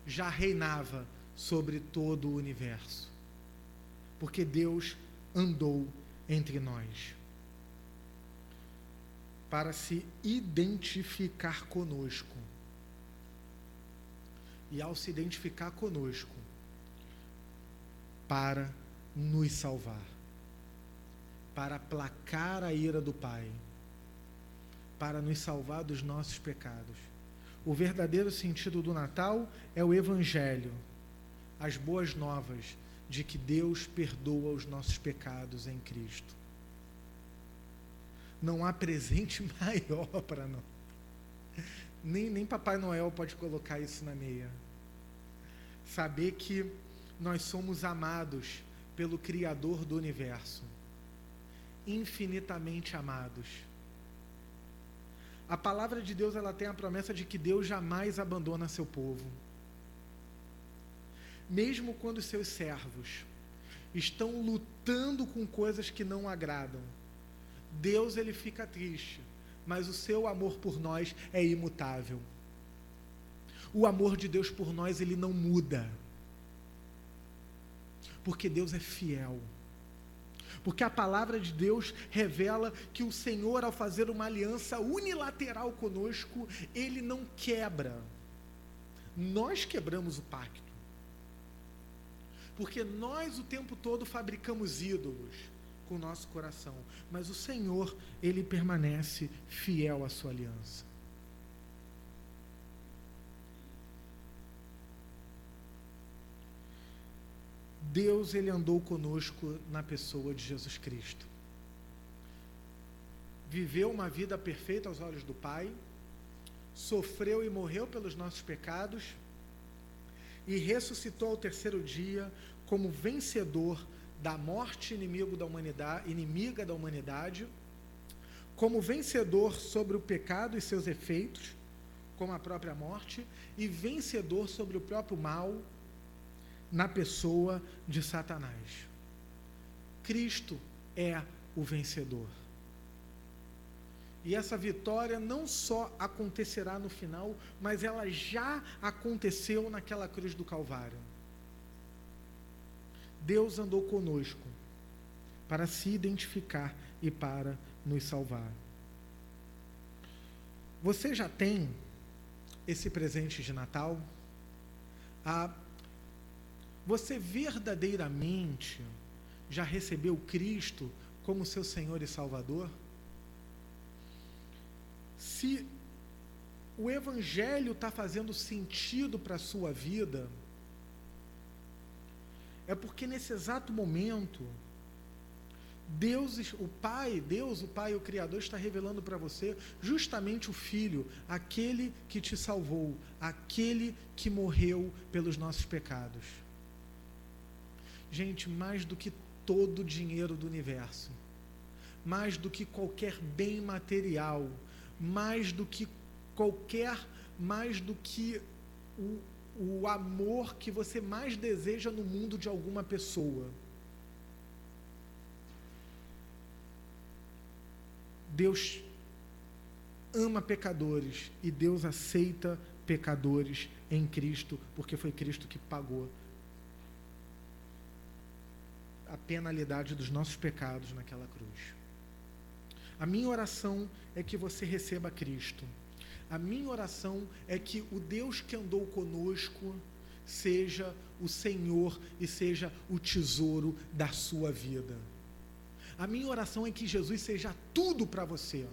já reinava sobre todo o universo, porque Deus andou entre nós para se identificar conosco. E ao se identificar conosco, para nos salvar, para aplacar a ira do Pai, para nos salvar dos nossos pecados. O verdadeiro sentido do Natal é o Evangelho, as boas novas de que Deus perdoa os nossos pecados em Cristo. Não há presente maior para nós. Nem Papai Noel pode colocar isso na meia. Saber que nós somos amados pelo Criador do Universo. Infinitamente amados. A palavra de Deus, ela tem a promessa de que Deus jamais abandona seu povo. Mesmo quando seus servos estão lutando com coisas que não agradam, Deus, ele fica triste, mas o seu amor por nós é imutável. O amor de Deus por nós, ele não muda, porque Deus é fiel. Porque a palavra de Deus revela que o Senhor, ao fazer uma aliança unilateral conosco, ele não quebra. Nós quebramos o pacto. Porque nós o tempo todo fabricamos ídolos com o nosso coração. Mas o Senhor, ele permanece fiel à sua aliança. Deus, ele andou conosco na pessoa de Jesus Cristo. Viveu uma vida perfeita aos olhos do Pai, sofreu e morreu pelos nossos pecados, e ressuscitou ao terceiro dia como vencedor da morte inimiga da humanidade, como vencedor sobre o pecado e seus efeitos, como a própria morte, e vencedor sobre o próprio mal, na pessoa de Satanás. Cristo é o vencedor. E essa vitória não só acontecerá no final, mas ela já aconteceu naquela cruz do Calvário. Deus andou conosco para se identificar e para nos salvar. Você já tem esse presente de Natal? Você verdadeiramente já recebeu Cristo como seu Senhor e Salvador? Se o Evangelho está fazendo sentido para a sua vida, é porque nesse exato momento, Deus, o Pai, o Criador, está revelando para você justamente o Filho, aquele que te salvou, aquele que morreu pelos nossos pecados. Gente, mais do que todo o dinheiro do universo, mais do que qualquer bem material, mais do que o amor que você mais deseja no mundo de alguma pessoa, Deus ama pecadores e Deus aceita pecadores em Cristo, porque foi Cristo que pagou a penalidade dos nossos pecados naquela cruz. A minha oração é que você receba Cristo. A minha oração é que o Deus que andou conosco seja o Senhor e seja o tesouro da sua vida. A minha oração é que Jesus seja tudo para você.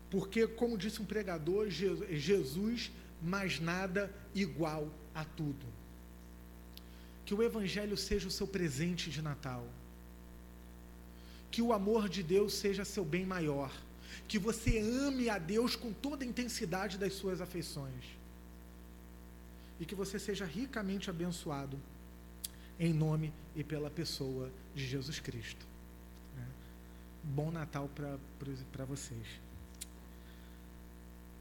Porque, como disse um pregador, Jesus, mais nada igual a tudo. Que o Evangelho seja o seu presente de Natal. Que o amor de Deus seja seu bem maior. Que você ame a Deus com toda a intensidade das suas afeições. E que você seja ricamente abençoado em nome e pela pessoa de Jesus Cristo. Bom Natal para vocês.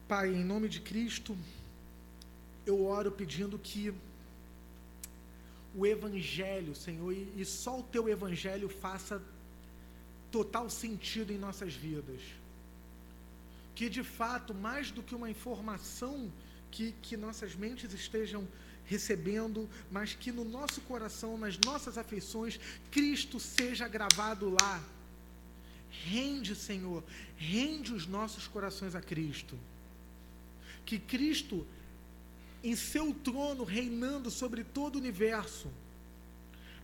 Pai, em nome de Cristo, eu oro pedindo que o Evangelho, Senhor, e só o Teu Evangelho faça total sentido em nossas vidas. Que de fato, mais do que uma informação que nossas mentes estejam recebendo, mas que no nosso coração, nas nossas afeições, Cristo seja gravado lá. Rende, Senhor, rende os nossos corações a Cristo. Que Cristo, em seu trono, reinando sobre todo o universo,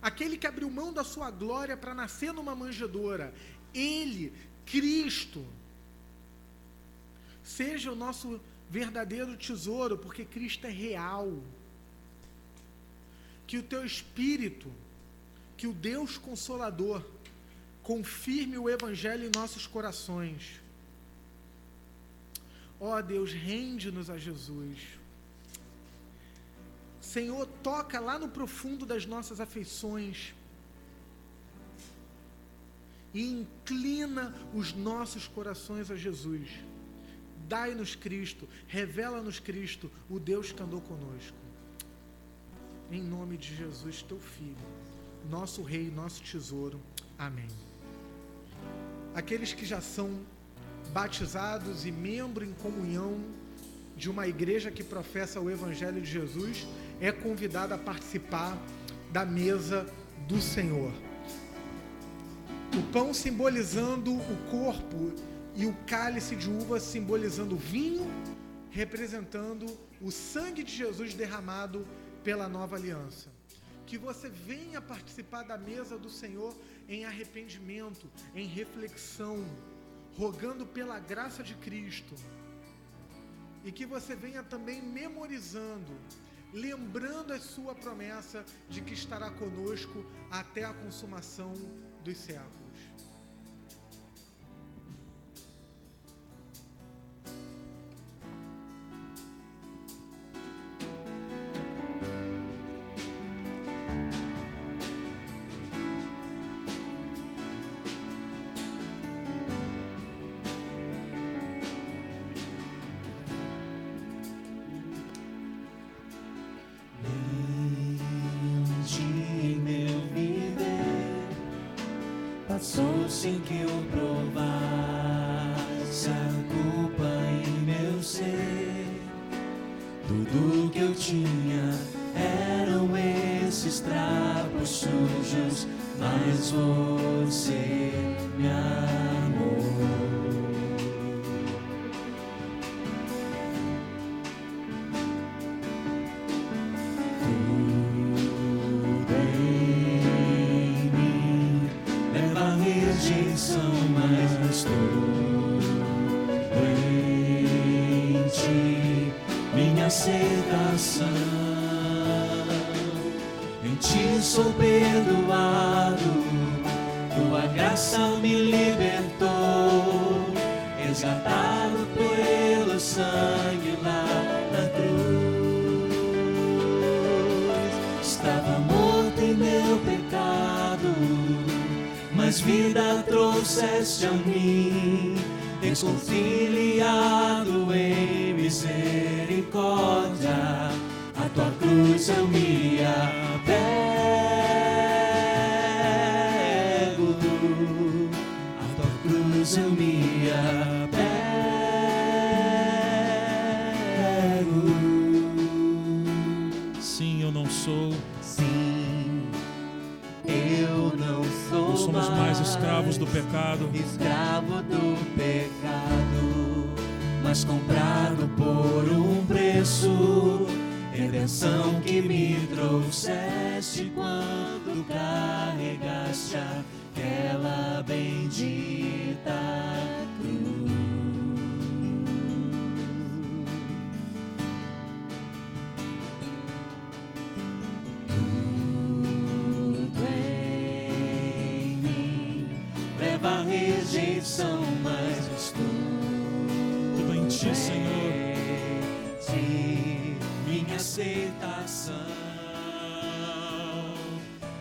aquele que abriu mão da sua glória para nascer numa manjedoura, Ele, Cristo, seja o nosso verdadeiro tesouro, porque Cristo é real. Que o Teu Espírito, que o Deus Consolador, confirme o Evangelho em nossos corações. Ó Deus, rende-nos a Jesus. Senhor, toca lá no profundo das nossas afeições e inclina os nossos corações a Jesus. Dai-nos Cristo, revela-nos Cristo, o Deus que andou conosco. Em nome de Jesus, Teu Filho, nosso Rei, nosso tesouro. Amém. Aqueles que já são batizados e membro em comunhão de uma igreja que professa o Evangelho de Jesus, é convidado a participar da mesa do Senhor. O pão simbolizando o corpo e o cálice de uva simbolizando o vinho, representando o sangue de Jesus derramado pela nova aliança. Que você venha participar da mesa do Senhor em arrependimento, em reflexão, rogando pela graça de Cristo. E que você venha também memorizando, lembrando a sua promessa de que estará conosco até a consumação dos séculos. assim que eu provasse a culpa em meu ser, tudo que eu tinha eram esses trapos sujos, mas você me amou. Tudo em mim leva a rejeição, mas estou em ti, minha aceitação. Em ti sou perdoado, tua graça me libertou, resgatado pelo sangue lá na cruz. Estava morto em meu pecado, mas vida trouxeste a mim, reconciliado em misericórdia. A tua cruz eu me apego, a tua cruz eu me apego. Sim, eu não sou. Sim, eu não sou. Não somos mais escravos do pecado. Escravo do pecado, mas comprado por um preço. Redenção que me trouxeste quando carregaste aquela bendita cruz. Tudo em mim leva a rejeição, mas estou Tudo em ti, Senhor. Minha aceitação,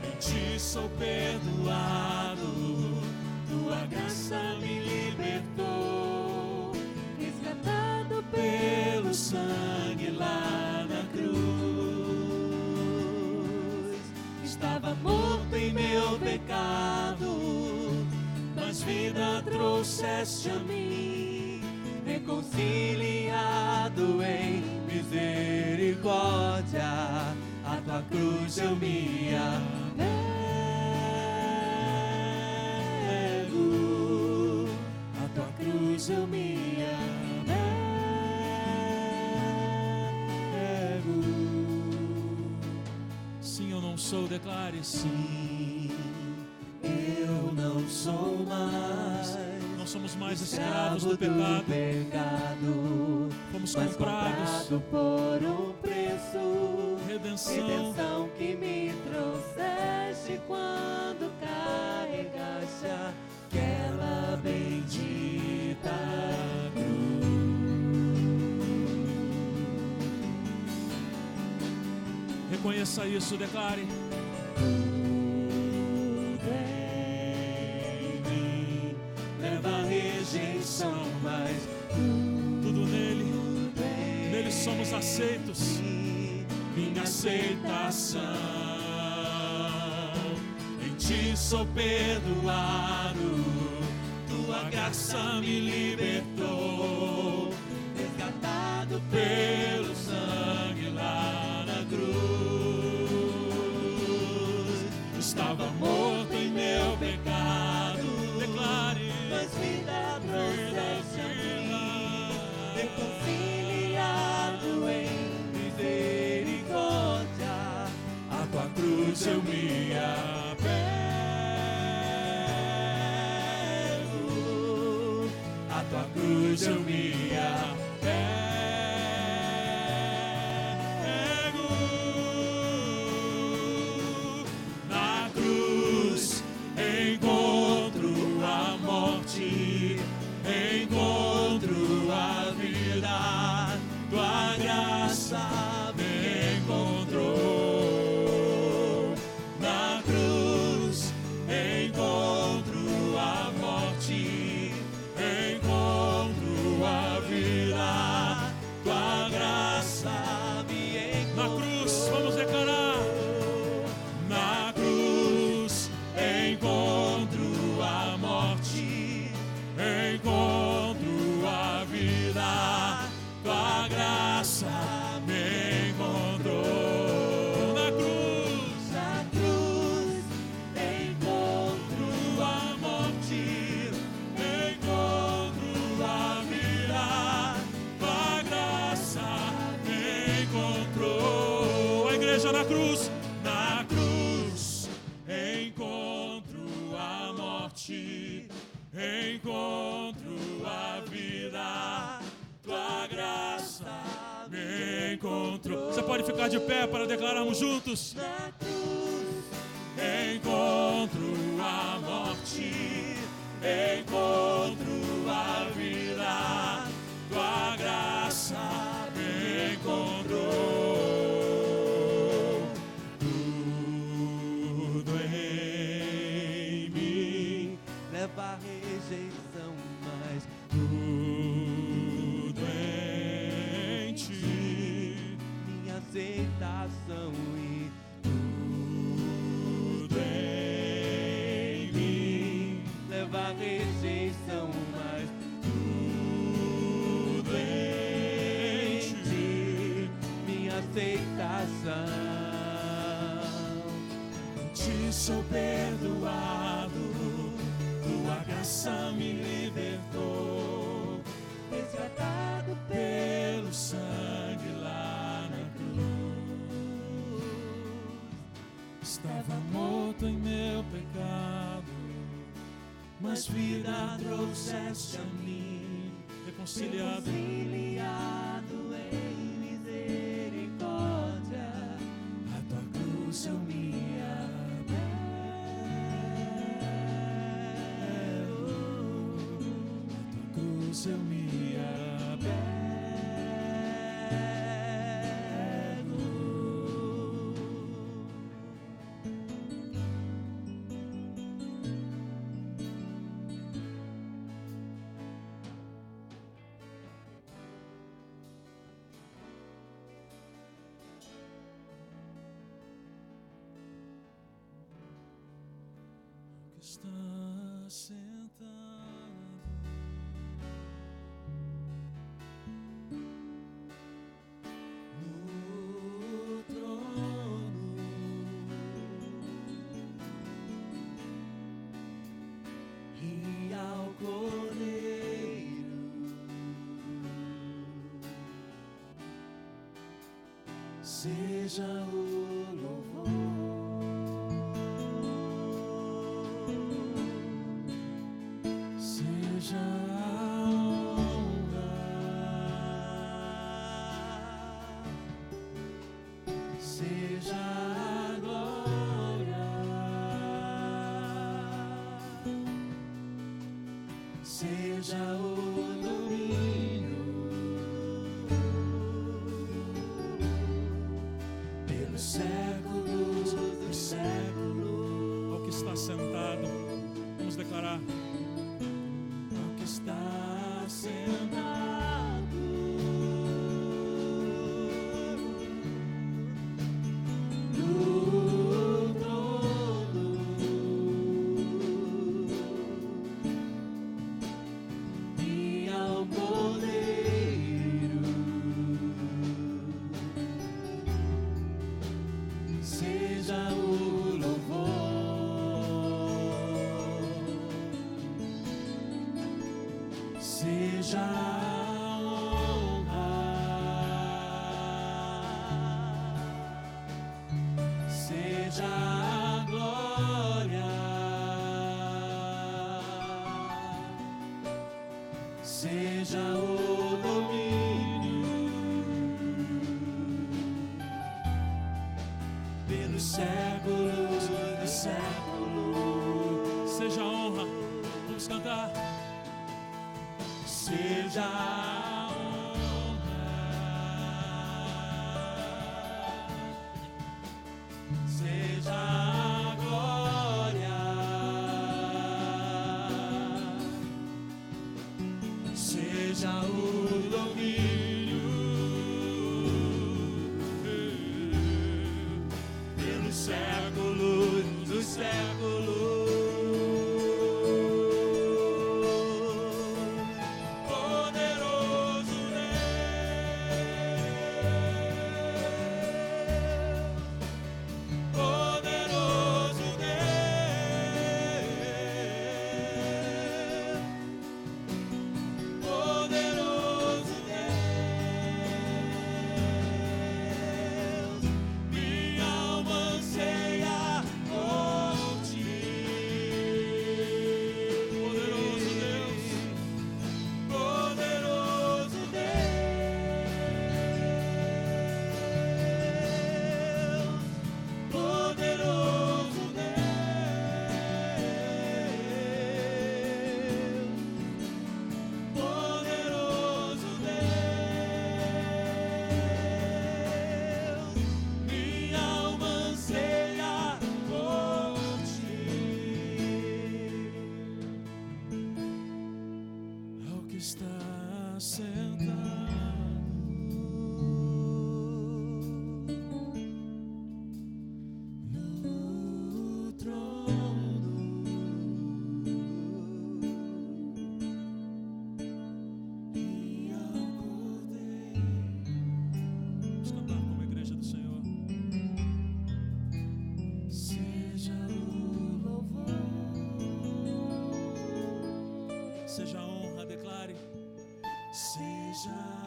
em ti sou perdoado, tua graça me libertou, resgatado pelo sangue lá na cruz. Estava morto em meu pecado, mas vida trouxeste a mim, reconciliado em misericórdia. A tua cruz eu me apego, a tua cruz eu me apego. Sim, eu não sou, declare. Sim, eu não sou mais. Não somos mais escravos do pecado. Fomos comprados por um preço. Redenção que me trouxeste quando carregaste aquela bendita cruz. Reconheça isso, declare. Leva a rejeição, mas Tudo nele. Nele somos aceitos. minha aceitação. Em ti sou perdoado, tua graça me libertou, resgatado pelo sangue lá na cruz. Estava morto em meu pecado, Declare. mas vida trouxeste a mim, reconciliado em misericórdia. A tua cruz eu me apego, a tua cruz eu me apego. Na cruz encontro a morte, encontro a vida, tua graça me encontrou. Na cruz encontro a morte, encontro a vida, tua graça me encontrou. Na cruz, vamos declarar. Na cruz encontro a morte. igreja, na cruz. Na cruz encontro a morte, encontro a vida, tua graça me encontrou. Você pode ficar de pé para declararmos juntos. Na cruz Encontro a morte, encontro a vida, tua graça me encontrou. Tudo em mim leva a rejeição, mas tudo em ti, minha aceitação e tudo em mim leva a rejeição, mas tudo em ti, minha aceitação. te sou perdoado, tua graça me libertou, Resgatado pelo sangue lá na cruz. Estava morto em meu pecado, mas vida trouxeste a mim, reconciliado em misericórdia, a tua cruz eu me apego, a tua cruz eu me apego. Está sentado no trono, e ao Cordeiro seja o louvor, seja a honra, seja a glória, seja o domínio pelos séculos dos séculos. Ao que está sentado, vamos declarar. Ao que está sentado no trono, e ao Cordeiro seja o louvor, seja a honra, seja a glória, seja o domínio pelos séculos dos séculos. Seja a honra, vamos cantar. Seja a honra, seja a glória, seja o domínio pelos séculos dos séculos. Poderoso Seja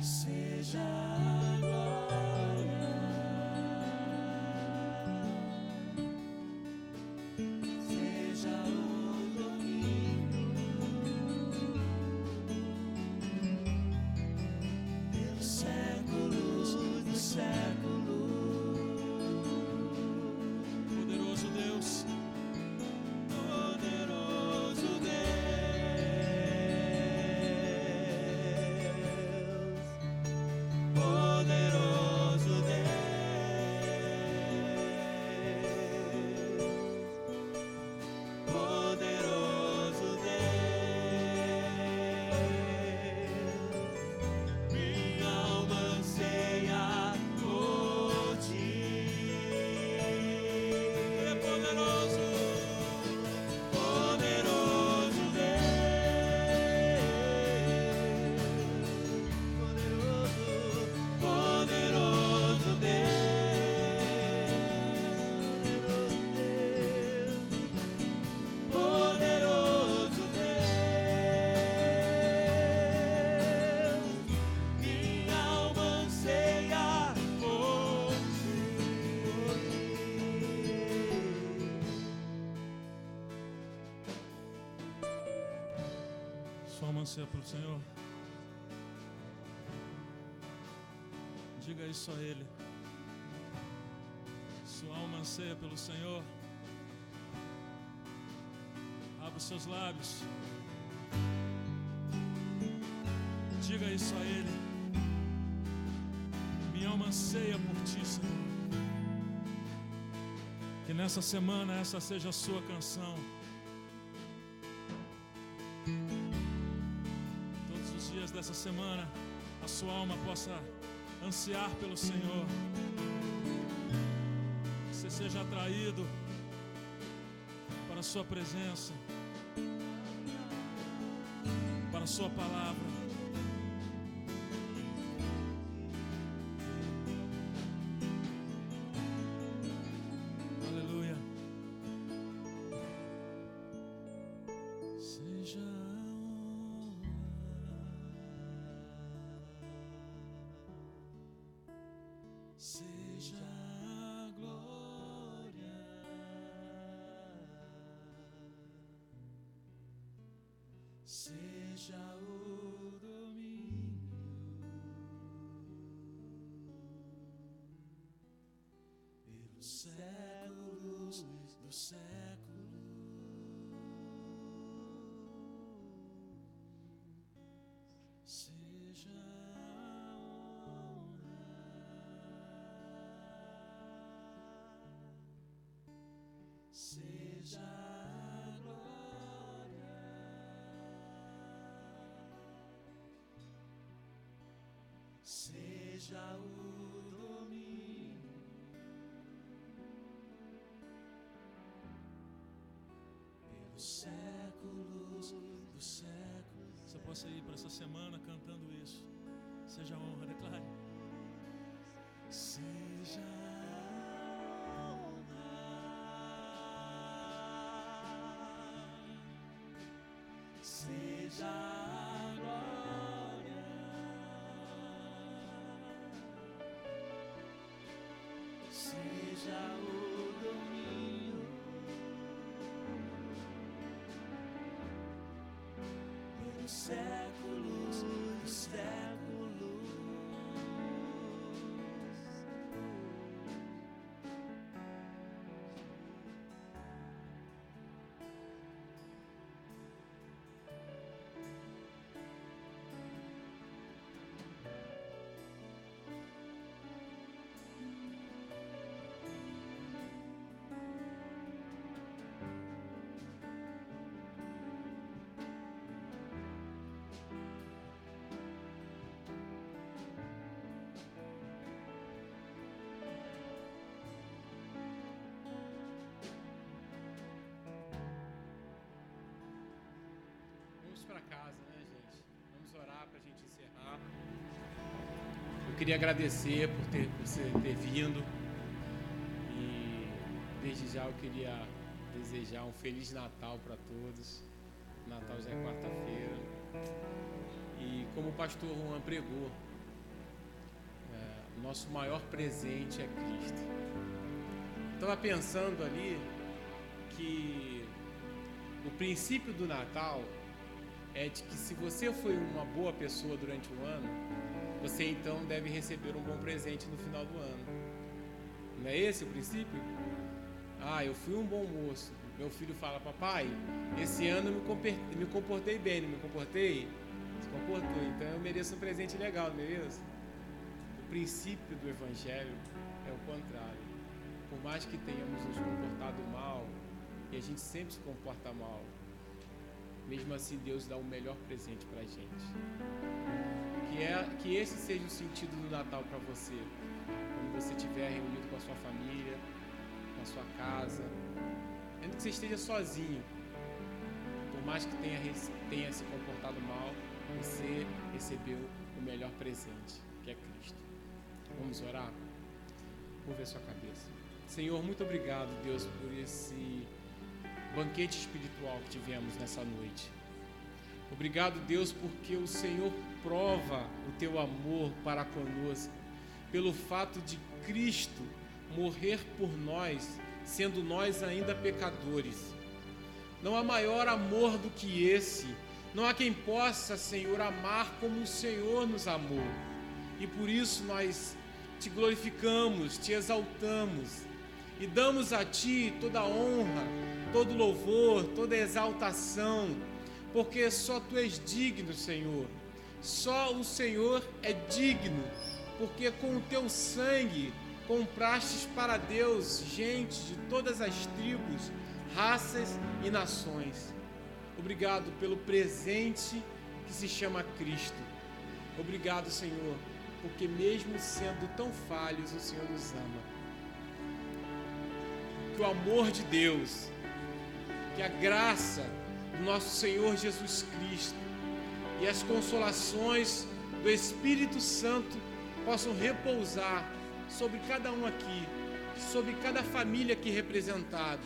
seja a glória, seja o domínio pelos séculos dos séculos. Poderoso Deus, poderoso Deus. Poderoso Deus, poderoso Deus, minha alma anseia por ti. É poderoso, poderoso Deus, poderoso. Poderoso Deus, poderoso Deus, minha alma anseia por ti. Sua alma anseia pelo Senhor. Diga isso a Ele. Sua alma anseia pelo Senhor. Abra os seus lábios. Diga isso a Ele. Minha alma anseia por Ti, Senhor. Que nessa semana essa seja a sua canção. Todos os dias dessa semana a sua alma possa ansiar pelo Senhor, que você seja atraído para a sua presença, para a sua palavra. Aleluia. Seja seja a glória, seja o domínio pelos séculos dos séculos. Seja seja a glória, seja o domínio pelos séculos dos séculos. Você possa ir para essa semana cantando isso. Seja a honra, declare. Seja seja a glória, seja o domínio pelos séculos dos séculos. Para casa, né, gente? Vamos orar para a gente encerrar. Eu queria agradecer por você ter vindo e desde já eu queria desejar um Feliz Natal para todos. Natal já é quarta-feira. E como o pastor Juan pregou, o nosso maior presente é Cristo. Estava pensando ali que o princípio do Natal é de que se você foi uma boa pessoa durante o ano, você então deve receber um bom presente no final do ano. Não é esse o princípio? Eu fui um bom moço. Meu filho fala: papai, esse ano eu me comportei bem, não me comportei? Se comportou, então eu mereço um presente legal, não é mesmo? O princípio do Evangelho é o contrário. Por mais que tenhamos nos comportado mal, e a gente sempre se comporta mal, mesmo assim Deus dá o melhor presente pra gente. Que esse seja o sentido do Natal para você. Quando você estiver reunido com a sua família, com a sua casa, ainda que você esteja sozinho, por mais que tenha se comportado mal, você recebeu o melhor presente, que é Cristo. Vamos orar? Curva a sua cabeça. Senhor, muito obrigado, Deus, por esse banquete espiritual que tivemos nessa noite. Obrigado, Deus, porque o Senhor prova o teu amor para conosco, pelo fato de Cristo morrer por nós, sendo nós ainda pecadores. Não há maior amor do que esse. Não há quem possa, Senhor, amar como o Senhor nos amou. E por isso nós te glorificamos, te exaltamos e damos a Ti toda a honra, todo louvor, toda exaltação, porque só Tu és digno, Senhor. Só o Senhor é digno, porque com o Teu sangue comprastes para Deus gente de todas as tribos, raças e nações. Obrigado pelo presente que se chama Cristo. Obrigado, Senhor, porque mesmo sendo tão falhos, o Senhor nos ama. Que o amor de Deus, que a graça do nosso Senhor Jesus Cristo e as consolações do Espírito Santo possam repousar sobre cada um aqui, sobre cada família aqui representada.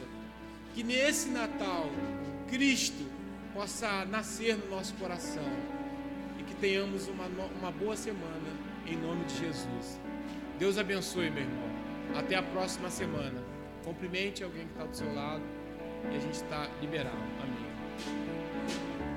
Que nesse Natal, Cristo possa nascer no nosso coração e que tenhamos uma boa semana, em nome de Jesus. Deus abençoe, meu irmão. Até a próxima semana. Cumprimente alguém que está do seu lado e a gente está liberado. Amém.